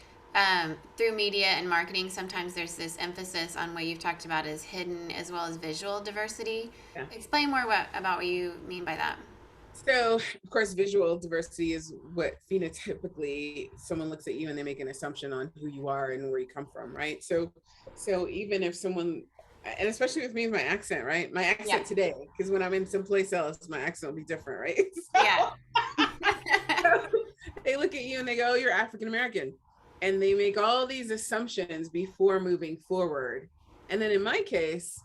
through media and marketing, sometimes there's this emphasis on what you've talked about as hidden as well as visual diversity. Yeah. Explain more about what you mean by that. So, of course, visual diversity is what phenotypically someone looks at you and they make an assumption on who you are and where you come from, right? So even if someone, and especially with me, my accent, right? My Yeah. accent today, because when I'm in someplace else, my accent will be different, right? Yeah. So they look at you and they go, "Oh, you're African American," and they make all these assumptions before moving forward. And then in my case,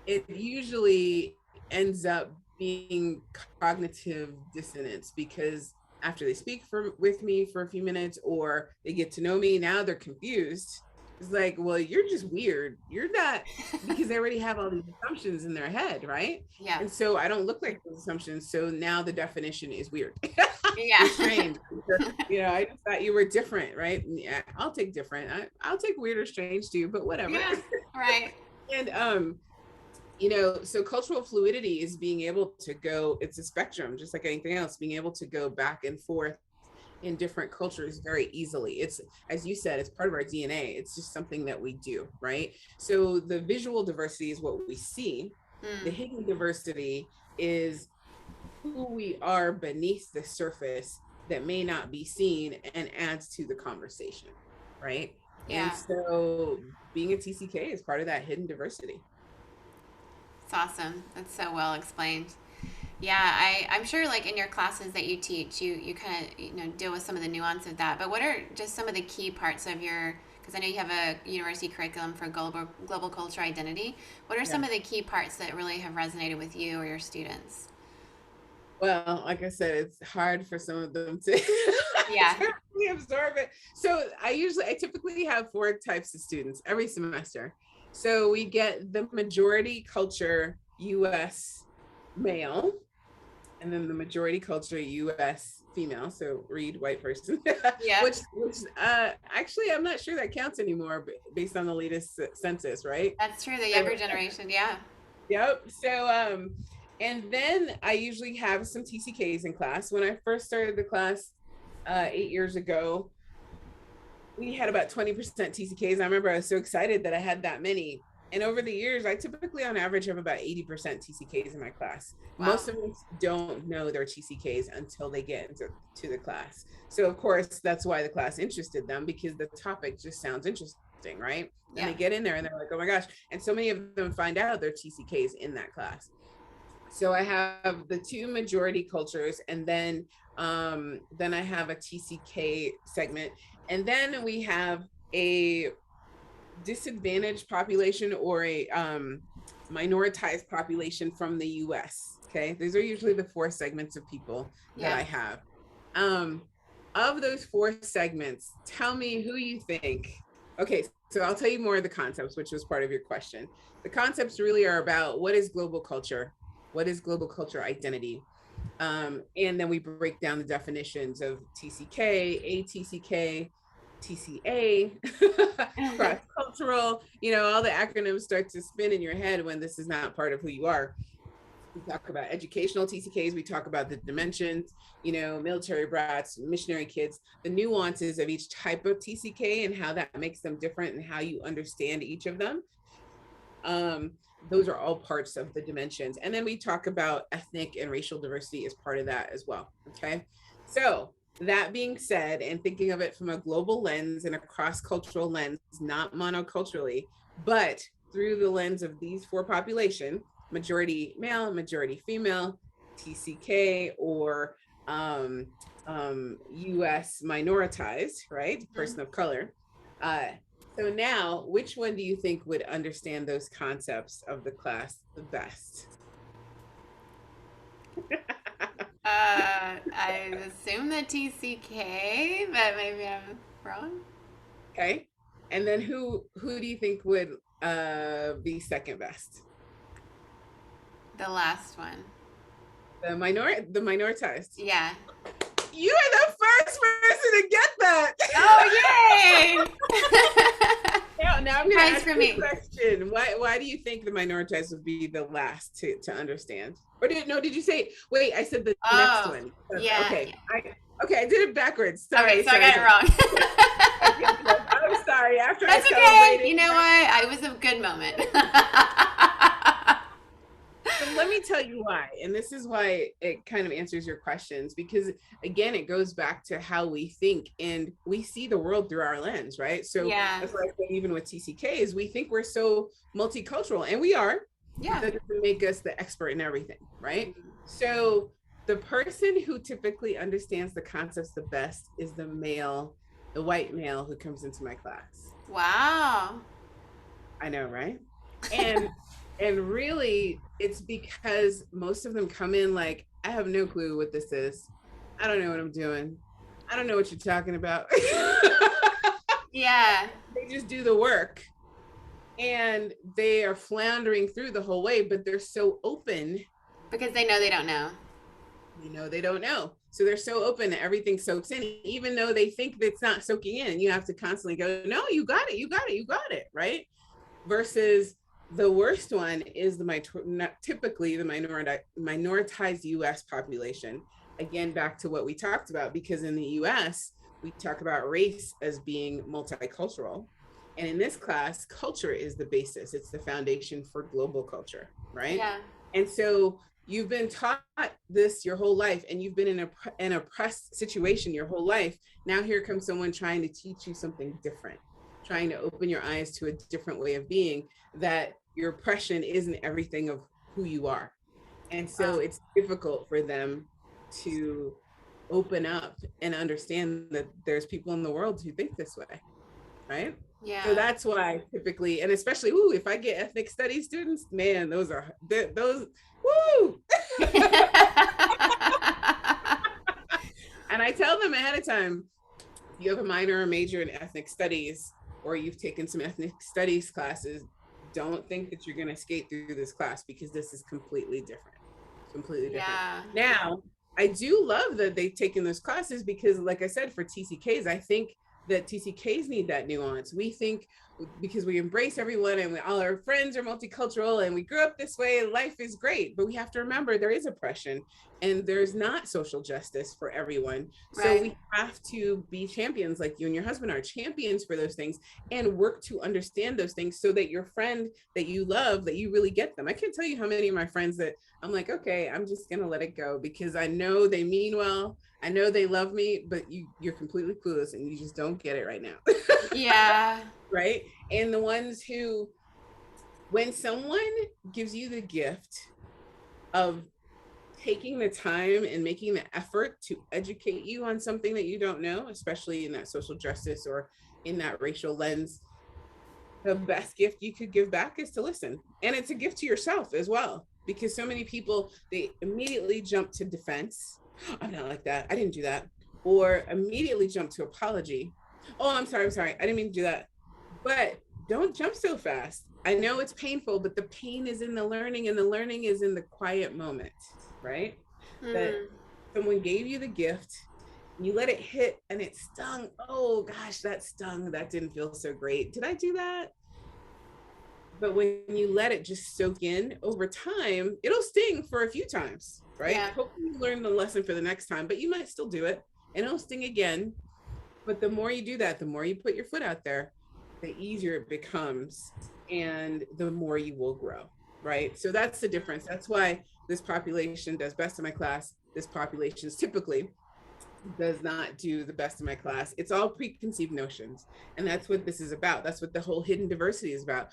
it usually ends up being cognitive dissonance because after they speak with me for a few minutes or they get to know me, now they're confused. It's like, well, you're just weird. You're not, because they already have all these assumptions in their head, right? Yeah. And so I don't look like those assumptions. So now the definition is weird. Yeah. You're strange. I just thought you were different, right? Yeah, I'll take different. I'll take weird or strange too, but whatever. Yeah. Right. And so cultural fluidity is being able to go, it's a spectrum, just like anything else, being able to go back and forth in different cultures very easily. It's, as you said, it's part of our DNA. It's just something that we do, right? So the visual diversity is what we see. The Mm. hidden diversity is who we are beneath the surface that may not be seen and adds to the conversation, right? And Yeah. so being a TCK is part of that hidden diversity. It's awesome. That's so well explained. Yeah, I'm sure like in your classes that you teach, you kind of, deal with some of the nuance of that. But what are just some of the key parts of your, because I know you have a university curriculum for global culture identity. What are some Yeah. of the key parts that really have resonated with you or your students? Well, like I said, it's hard for some of them to, Yeah. to really absorb it. So I typically have 4 types of students every semester. So we get the majority culture US male, and then the majority culture US female. So read white person, Yeah. which actually I'm not sure that counts anymore based on the latest census, right? That's true. The So, younger generation. Yeah. yep. So and then I usually have some TCKs in class. When I first started the class 8 years ago, we had about 20% TCKs. I remember I was so excited that I had that many. And over the years, I typically on average have about 80% TCKs in my class. Wow. Most of them don't know their TCKs until they get into the class. So of course, that's why the class interested them, because the topic just sounds interesting, right? And they get in there and they're like, oh my gosh. And so many of them find out their TCKs in that class. So I have the two majority cultures, and then I have a TCK segment, and then we have a disadvantaged population or a minoritized population from the US. Okay, these are usually the four segments of people that I have. Of those four segments, tell me who you think. Okay, so I'll tell you more of the concepts, which was part of your question. The concepts really are about what is global culture, what is global culture identity, and then we break down the definitions of TCK, ATCK, TCA, cross-cultural, all the acronyms start to spin in your head when this is not part of who you are. We talk about educational TCKs, we talk about the dimensions, military brats, missionary kids, the nuances of each type of TCK and how that makes them different and how you understand each of them. Those are all parts of the dimensions. And then we talk about ethnic and racial diversity as part of that as well. Okay. So that being said, and thinking of it from a global lens and a cross-cultural lens, not monoculturally, but through the lens of these four populations, majority male, majority female, TCK, or US minoritized, right? Person of color. So now, which one do you think would understand those concepts of the class the best? I assume the TCK, but maybe I'm wrong. Okay. And then who do you think would be second best? The last one. The minoritized. Yeah. You are the first person to get that. Oh, yay! Now I'm going to ask you a question. Why do you think the minoritized would be the last to understand? Or did you say, wait, I said the next one. Yeah. Okay. I did it backwards. Sorry. Okay, so I got it wrong. I'm sorry. That's okay. You know what? It was a good moment. So let me tell you why. And this is why it kind of answers your questions, because again, it goes back to how we think and we see the world through our lens, right? So that's why I say even with TCKs, we think we're so multicultural, and we are. Yeah. That doesn't make us the expert in everything, right? So the person who typically understands the concepts the best is the white male who comes into my class. Wow. I know, right? And really, it's because most of them come in like, I have no clue what this is. I don't know what I'm doing. I don't know what you're talking about. Yeah. They just do the work. And they are floundering through the whole way, but they're so open. Because they know they don't know. They don't know. So they're so open that everything soaks in, even though they think it's not soaking in. You have to constantly go, no, you got it, right? Versus the worst one is typically the minoritized US population. Again, back to what we talked about, because in the US, we talk about race as being multicultural. And in this class, culture is the basis. It's the foundation for global culture, right? Yeah. And so you've been taught this your whole life, and you've been in an oppressed situation your whole life. Now here comes someone trying to teach you something different, trying to open your eyes to a different way of being, that your oppression isn't everything of who you are. And so it's difficult for them to open up and understand that there's people in the world who think this way, right? Yeah. So that's why typically, and especially, if I get ethnic studies students, man, those, woo! And I tell them ahead of time, if you have a minor or major in ethnic studies, or you've taken some ethnic studies classes, don't think that you're going to skate through this class, because this is completely different. Yeah. Now, I do love that they've taken those classes, because like I said, for TCKs, I think that TCKs need that nuance. We think because we embrace everyone and all our friends are multicultural and we grew up this way and life is great. But we have to remember there is oppression and there's not social justice for everyone. So Right. we have to be champions, like you and your husband are champions for those things, and work to understand those things so that your friend that you love, that you really get them. I can't tell you how many of my friends that I'm like, okay, I'm just gonna let it go because I know they mean well. I know they love me, but you're completely clueless and you just don't get it right now. Yeah. Right? And the ones who, when someone gives you the gift of taking the time and making the effort to educate you on something that you don't know, especially in that social justice or in that racial lens, the best gift you could give back is to listen. And it's a gift to yourself as well, because so many people, they immediately jump to defense. I'm not like that. I didn't do that. Or immediately jump to apology. Oh, I'm sorry. I'm sorry. I didn't mean to do that. But don't jump so fast. I know it's painful, but the pain is in the learning, and the learning is in the quiet moment, right? That Mm. someone gave you the gift, you let it hit and it stung. Oh gosh, that stung. That didn't feel so great. Did I do that? But when you let it just soak in over time, it'll sting for a few times, right? Yeah. Hopefully you learn the lesson for the next time, but you might still do it and it'll sting again. But the more you do that, the more you put your foot out there, the easier it becomes and the more you will grow, right? So that's the difference. That's why this population does best in my class. This population is typically does not do the best in my class. It's all preconceived notions. And that's what this is about. That's what the whole hidden diversity is about.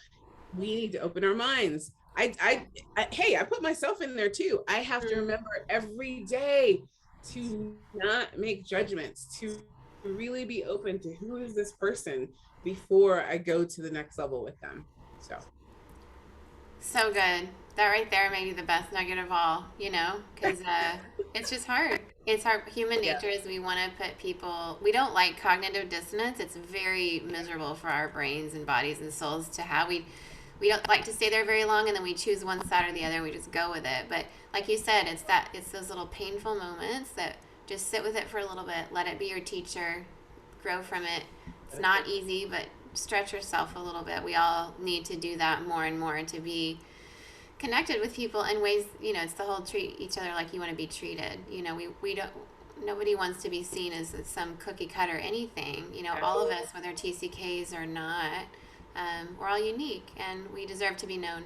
We need to open our minds. Hey, I put myself in there too. I have to Mm. remember every day to not make judgments, to really be open to who is this person before I go to the next level with them. So, So good. That right there may be the best nugget of all, because it's just hard. It's our human yeah. nature is we want to put people, we don't like cognitive dissonance. It's very miserable for our brains and bodies and souls to have. We don't like to stay there very long, and then we choose one side or the other and we just go with it. But like you said, it's those little painful moments that just sit with it for a little bit, let it be your teacher, grow from it. It's not easy, but stretch yourself a little bit. We all need to do that more and more to be connected with people in ways, it's the whole treat each other like you want to be treated. We don't, nobody wants to be seen as some cookie cutter anything. All of us, whether TCKs or not, we're all unique and we deserve to be known.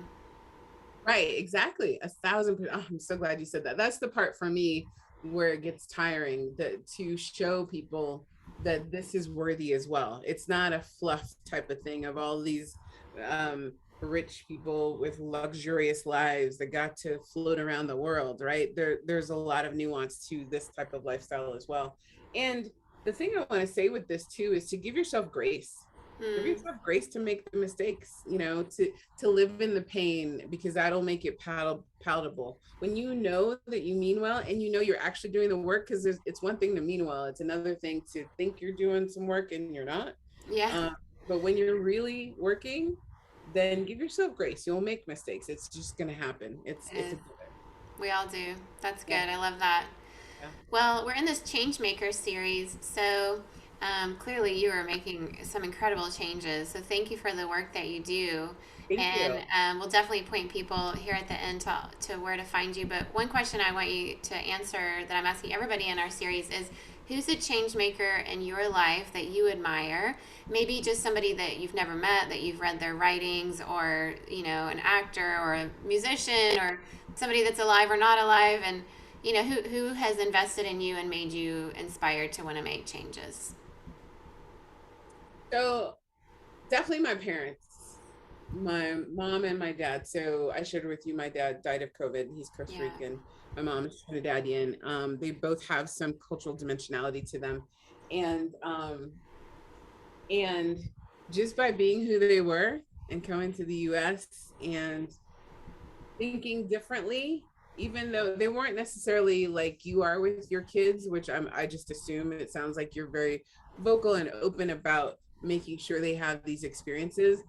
Right, exactly. 1,000%. Oh, I'm so glad you said that. That's the part for me where it gets tiring, that to show people that this is worthy as well. It's not a fluff type of thing of all these rich people with luxurious lives that got to float around the world, right? There's a lot of nuance to this type of lifestyle as well. And the thing I want to say with this too is to give yourself grace. Give Mm, yourself grace to make the mistakes, to live in the pain, because that'll make it palatable. When you know that you mean well and you're actually doing the work, because it's one thing to mean well, it's another thing to think you're doing some work and you're not. yeah, Um, but when you're really working, then give yourself grace. You'll make mistakes. It's just gonna happen. it It's is. a given. We all do. That's good. Yeah, I love that. yeah. Well, we're in this Change Maker series, so clearly you are making some incredible changes. So thank you for the work that you do. Thank And you. we'll definitely point people here at the end to where to find you. But one question I want you to answer that I'm asking everybody in our series is, who's a change maker in your life that you admire? Maybe just somebody that you've never met, that you've read their writings, or an actor or a musician, or somebody that's alive or not alive, and who has invested in you and made you inspired to want to make changes. So definitely my parents, my mom and my dad. So I shared with you, my dad died of COVID. He's Costa Yeah. Rican. My mom is Trinidadian. They both have some cultural dimensionality to them, and and just by being who they were and coming to the U.S. and thinking differently, even though they weren't necessarily like you are with your kids, which I just assume it sounds like you're very vocal and open about making sure they have these experiences.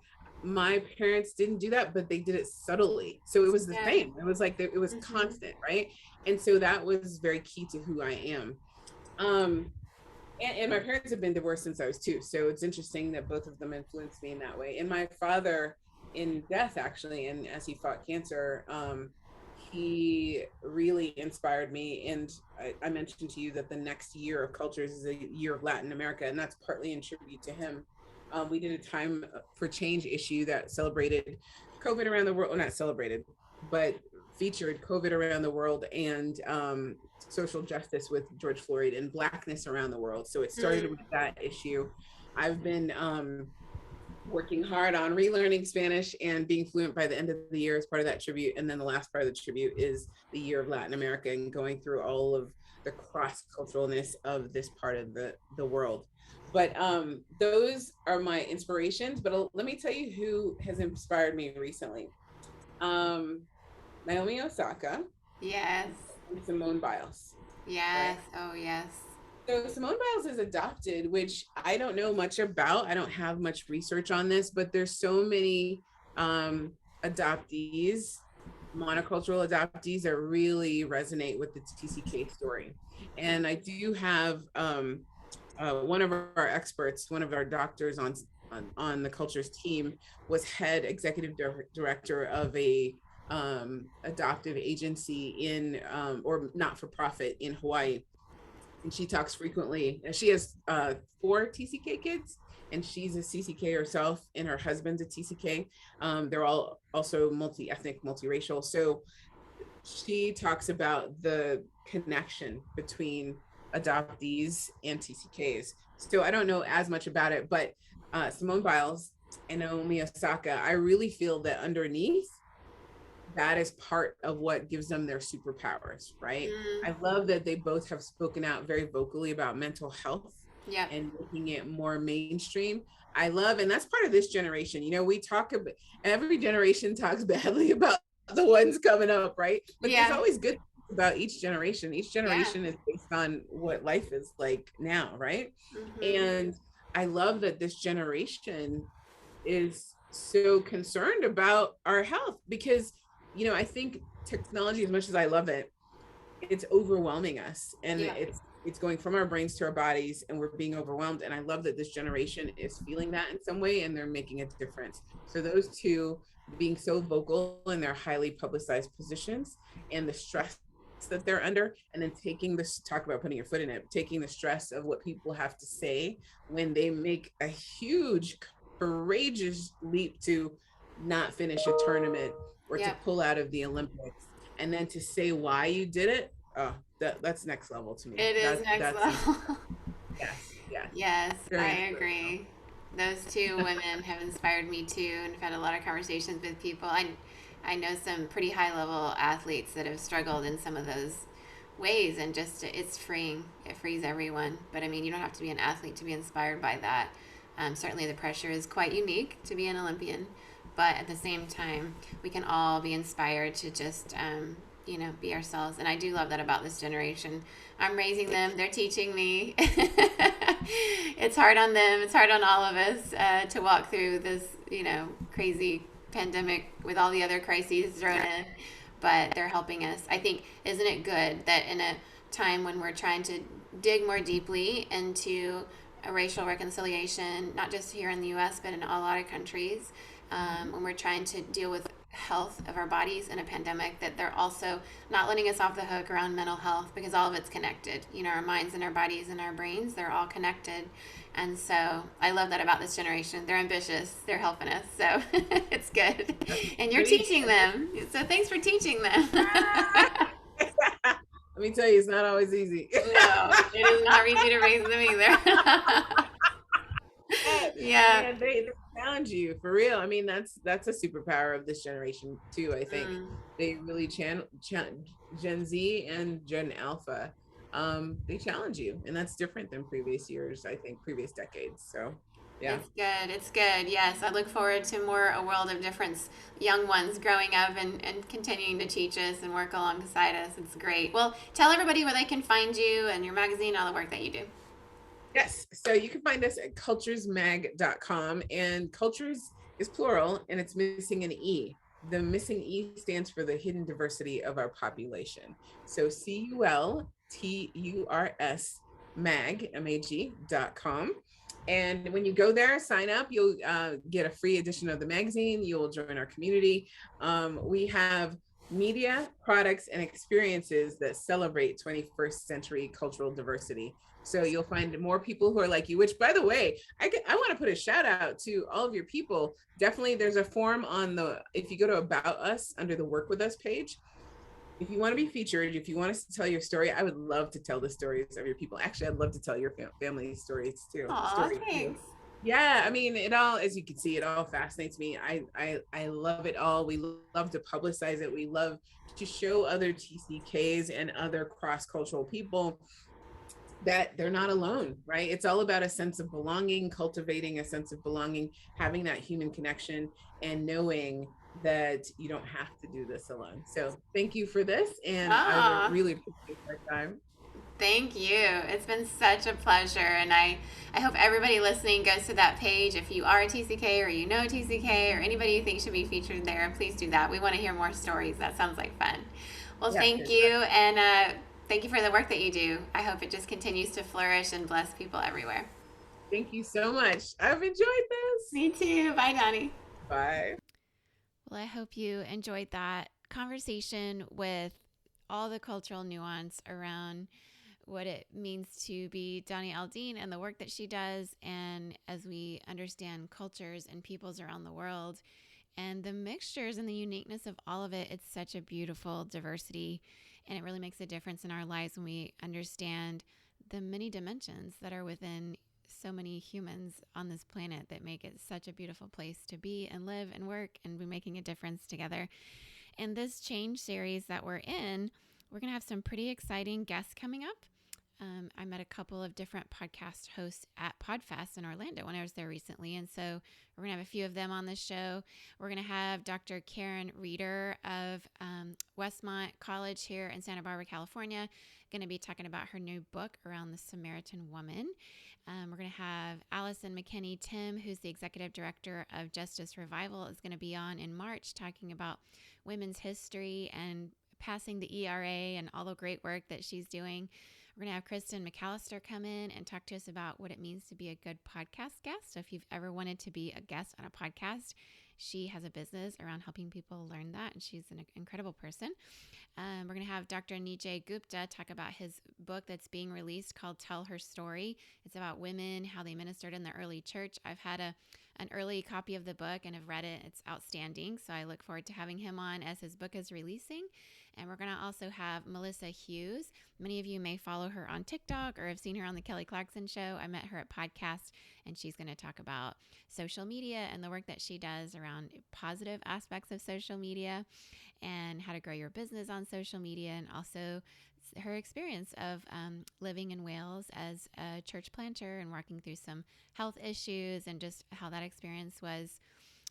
My parents didn't do that, but they did it subtly. So it was the Yeah. same. It was like it was Mm-hmm. constant, right? And so that was very key to who I am. Um, And my parents have been divorced since I was 2. So it's interesting that both of them influenced me in that way. And my father in death, actually, and as he fought cancer, he really inspired me. And I mentioned to you that the next year of cultures is a year of Latin America, and that's partly in tribute to him. We did a time for change issue that celebrated COVID around the world, well, not celebrated, but featured COVID around the world and social justice with George Floyd and Blackness around the world. So it started with that issue. I've been working hard on relearning Spanish and being fluent by the end of the year as part of that tribute. And then the last part of the tribute is the year of Latin America and going through all of the cross-culturalness of this part of the world. But those are my inspirations. But let me tell you who has inspired me recently. Um, Naomi Osaka Yes. and Simone Biles, right? Yes. Oh, yes. So Simone Biles is adopted, which I don't know much about. I don't have much research on this, but there's so many adoptees, monocultural adoptees that really resonate with the TCK story. And I do have one of our experts, one of our doctors on the cultures team, was head executive director of a adoptive agency in or not for profit in Hawaii, and she talks frequently. She has 4 TCK kids, and she's a CCK herself, and her husband's a TCK. They're all also multi-ethnic, multiracial. So she talks about the connection between adoptees and TCKs. So I don't know as much about it, but Simone Biles and Naomi Osaka, I really feel that underneath that is part of what gives them their superpowers, right? I love that they both have spoken out very vocally about mental health Yep. and making it more mainstream. I love, and that's part of this generation. You know, we talk about, every generation talks badly about the ones coming up, right? But there's Yeah. always good about each generation. Each Yeah. generation is based on what life is like now, right? Mm-hmm. And I love that this generation is so concerned about our health because, you know, I think technology, as much as I love it, it's overwhelming us, and Yeah. it's going from our brains to our bodies, and we're being overwhelmed. And I love that this generation is feeling that in some way, and they're making a difference. So those two being so vocal in their highly publicized positions and the stress that they're under, and then taking this, talk about putting your foot in it, taking the stress of what people have to say when they make a huge courageous leap to not finish a tournament or to Yep. pull out of the Olympics, and then to say why you did it. Oh, that's next level to me. It is next That's level. yes, yes, Yes, very I inspirational. agree. Those two women have inspired me too, and I've had a lot of conversations with people. I know some pretty high level athletes that have struggled in some of those ways, and just it's freeing. It frees everyone. But I mean, you don't have to be an athlete to be inspired by that. Certainly, the pressure is quite unique to be an Olympian, but at the same time, we can all be inspired to just be ourselves. And I do love that about this generation. I'm raising them, they're teaching me. It's hard on them, it's hard on all of us to walk through this, crazy pandemic with all the other crises thrown in. But they're helping us. I think, isn't it good that in a time when we're trying to dig more deeply into a racial reconciliation, not just here in the US, but in a lot of countries, when we're trying to deal with health of our bodies in a pandemic, that they're also not letting us off the hook around mental health, because all of it's connected. Our minds and our bodies and our brains, they're all connected. And so I love that about this generation. They're ambitious, they're helping us. So it's good. And you're teaching them. So thanks for teaching them. Let me tell you, it's not always easy. No, it is not easy to raise them either. Yeah. Man, they challenge you for real. I mean, that's a superpower of this generation too. I think Mm. they really Gen Z and Gen Alpha. They challenge you, and that's different than previous years. I think previous decades. So, yeah. It's good. It's good. Yes. I look forward to more a world of difference, young ones growing up and continuing to teach us and work alongside us. It's great. Well, tell everybody where they can find you and your magazine, all the work that you do. Yes. So you can find us at culturesmag.com, and cultures is plural and it's missing an E. The missing E stands for the hidden diversity of our population. So CULTURS mag.com. And when you go there, sign up, you'll get a free edition of the magazine. You'll join our community. We have media, products, and experiences that celebrate 21st century cultural diversity. So you'll find more people who are like you, which, by the way, I want to put a shout out to all of your people. Definitely, there's a form if you go to About Us under the Work With Us page, if you want to be featured, if you want us to tell your story, I would love to tell the stories of your people. Actually, I'd love to tell your family stories too. Aw, thanks. Yeah, I mean, it all, as you can see, it all fascinates me. I love it all. We love to publicize it. We love to show other TCKs and other cross-cultural people that they're not alone, right? It's all about a sense of belonging, cultivating a sense of belonging, having that human connection, and knowing that you don't have to do this alone. So thank you for this. And I Ah, really appreciate our time. thank you. It's been such a pleasure. And I hope everybody listening goes to that page. If you are a TCK or you know TCK or anybody you think should be featured there, please do that. We want to hear more stories. That sounds like fun. Well, Yeah, thank for you. sure. And thank you for the work that you do. I hope it just continues to flourish and bless people everywhere. Thank you so much. I've enjoyed this. Me too. Bye, Donnie. Bye. Well, I hope you enjoyed that conversation with all the cultural nuance around what it means to be Doni Aldine and the work that she does. And as we understand cultures and peoples around the world and the mixtures and the uniqueness of all of it, it's such a beautiful diversity. And it really makes a difference in our lives when we understand the many dimensions that are within so many humans on this planet that make it such a beautiful place to be and live and work and be making a difference together. And this change series that we're in, we're going to have some pretty exciting guests coming up. I met a couple of different podcast hosts at PodFest in Orlando when I was there recently. And so we're going to have a few of them on this show. We're going to have Dr. Karen Reeder of Westmont College here in Santa Barbara, California, going to be talking about her new book around the Samaritan woman. We're going to have Allison McKinney Tim, who's the executive director of Justice Revival, is going to be on in March talking about women's history and passing the ERA and all the great work that she's doing. We're going to have Kristen McAllister come in and talk to us about what it means to be a good podcast guest. So if you've ever wanted to be a guest on a podcast, she has a business around helping people learn that, and she's an incredible person. We're going to have Dr. Nijay Gupta talk about his book that's being released called Tell Her Story. It's about women, how they ministered in the early church. I've had an early copy of the book and have read it. It's outstanding. So I look forward to having him on as his book is releasing. And we're going to also have Melissa Hughes. Many of you may follow her on TikTok or have seen her on the Kelly Clarkson Show. I met her at podcast, and she's going to talk about social media and the work that she does around positive aspects of social media and how to grow your business on social media, and also her experience of living in Wales as a church planter and working through some health issues, and just how that experience was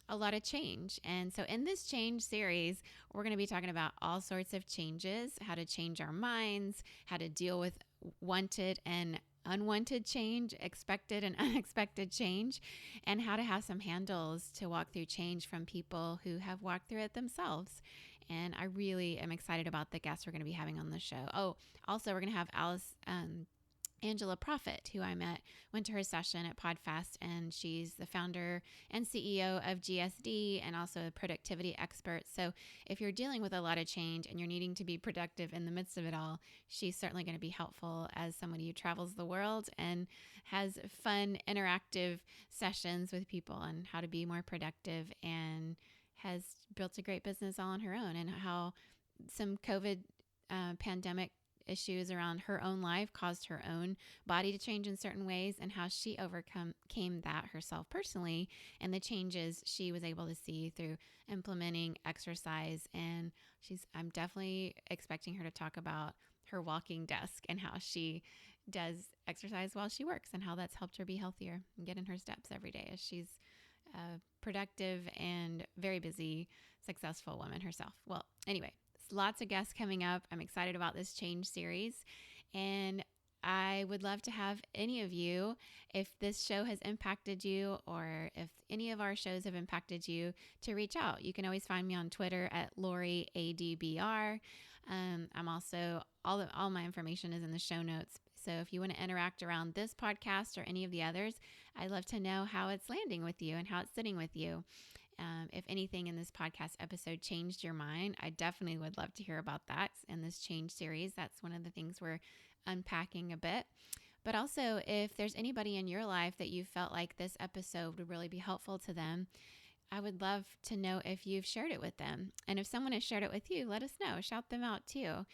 a lot of change. And so in this change series, we're going to be talking about all sorts of changes, how to change our minds, how to deal with wanted and unwanted change, expected and unexpected change, and how to have some handles to walk through change from people who have walked through it themselves. And I really am excited about the guests we're going to be having on the show. Oh, also, we're going to have Angela Prophet, who I went to her session at PodFest, and she's the founder and CEO of GSD and also a productivity expert. So if you're dealing with a lot of change and you're needing to be productive in the midst of it all, she's certainly going to be helpful as somebody who travels the world and has fun, interactive sessions with people on how to be more productive, and has built a great business all on her own, and how some COVID pandemic issues around her own life caused her own body to change in certain ways, and how she overcame that herself personally, and the changes she was able to see through implementing exercise. And I'm definitely expecting her to talk about her walking desk and how she does exercise while she works, and how that's helped her be healthier and get in her steps every day as she's a productive and very busy, successful woman herself. Well, anyway, lots of guests coming up. I'm excited about this change series, and I would love to have any of you, if this show has impacted you or if any of our shows have impacted you, to reach out. You can always find me on Twitter at LoriADBR. I'm also, all my information is in the show notes. So if you want to interact around this podcast or any of the others, I'd love to know how it's landing with you and how it's sitting with you. If anything in this podcast episode changed your mind, I definitely would love to hear about that in this change series. That's one of the things we're unpacking a bit. But also, if there's anybody in your life that you felt like this episode would really be helpful to them, I would love to know if you've shared it with them. And if someone has shared it with you, let us know. Shout them out too.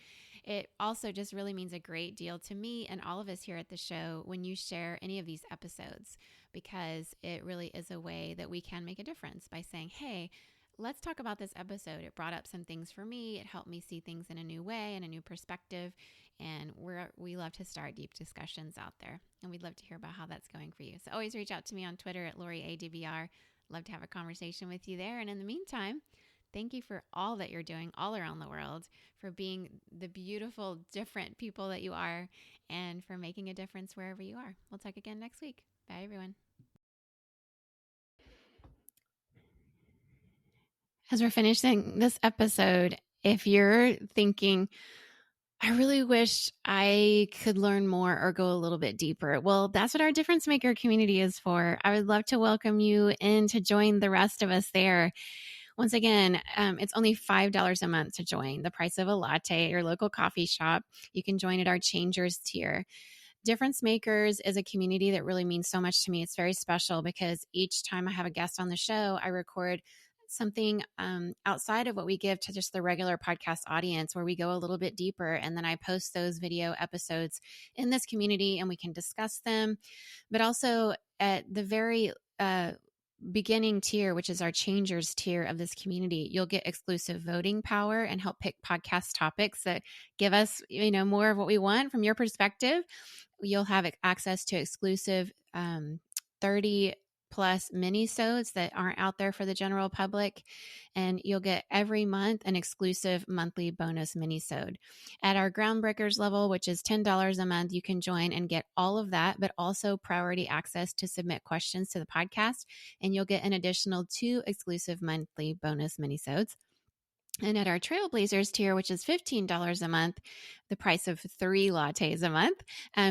It also just really means a great deal to me and all of us here at the show when you share any of these episodes, because it really is a way that we can make a difference by saying, hey, let's talk about this episode. It brought up some things for me. It helped me see things in a new way and a new perspective. And we love to start deep discussions out there. And we'd love to hear about how that's going for you. So always reach out to me on Twitter at LoriADBR. Love to have a conversation with you there. And in the meantime, thank you for all that you're doing all around the world, for being the beautiful, different people that you are, and for making a difference wherever you are. We'll talk again next week. Bye, everyone. As we're finishing this episode, if you're thinking, I really wish I could learn more or go a little bit deeper, well, that's what our Difference Maker community is for. I would love to welcome you in to join the rest of us there. Once again, it's only $5 a month to join, the price of a latte at your local coffee shop. You can join at our Changers tier. Difference Makers is a community that really means so much to me. It's very special because each time I have a guest on the show, I record something outside of what we give to just the regular podcast audience, where we go a little bit deeper, and then I post those video episodes in this community and we can discuss them. But also at the very beginning tier, which is our Changers tier of this community, you'll get exclusive voting power and help pick podcast topics that give us, more of what we want from your perspective. You'll have access to exclusive 30 plus mini-sodes that aren't out there for the general public. And you'll get every month an exclusive monthly bonus mini-sode. At our Groundbreakers level, which is $10 a month, you can join and get all of that, but also priority access to submit questions to the podcast. And you'll get an additional 2 exclusive monthly bonus mini-sodes. And at our Trailblazers tier, which is $15 a month, the price of 3 lattes a month,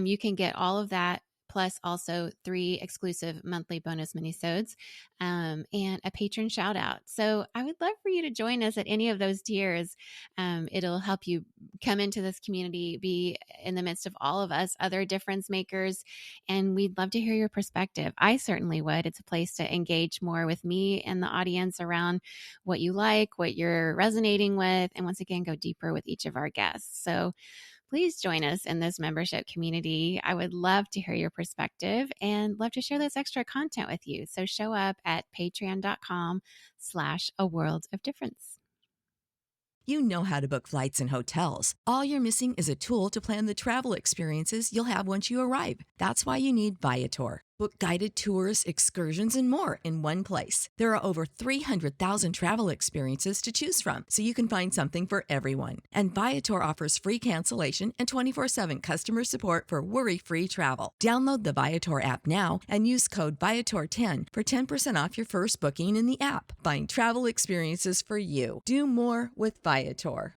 you can get all of that, plus also 3 exclusive monthly bonus minisodes, and a patron shout out. So I would love for you to join us at any of those tiers. It'll help you come into this community, be in the midst of all of us, other difference makers, and we'd love to hear your perspective. I certainly would. It's a place to engage more with me and the audience around what you like, what you're resonating with, and once again, go deeper with each of our guests. So please join us in this membership community. I would love to hear your perspective and love to share this extra content with you. So show up at patreon.com/aworldofdifference. You know how to book flights and hotels. All you're missing is a tool to plan the travel experiences you'll have once you arrive. That's why you need Viator. Book guided tours, excursions, and more in one place. There are over 300,000 travel experiences to choose from, so you can find something for everyone. And Viator offers free cancellation and 24/7 customer support for worry-free travel. Download the Viator app now and use code Viator10 for 10% off your first booking in the app. Find travel experiences for you. Do more with Viator.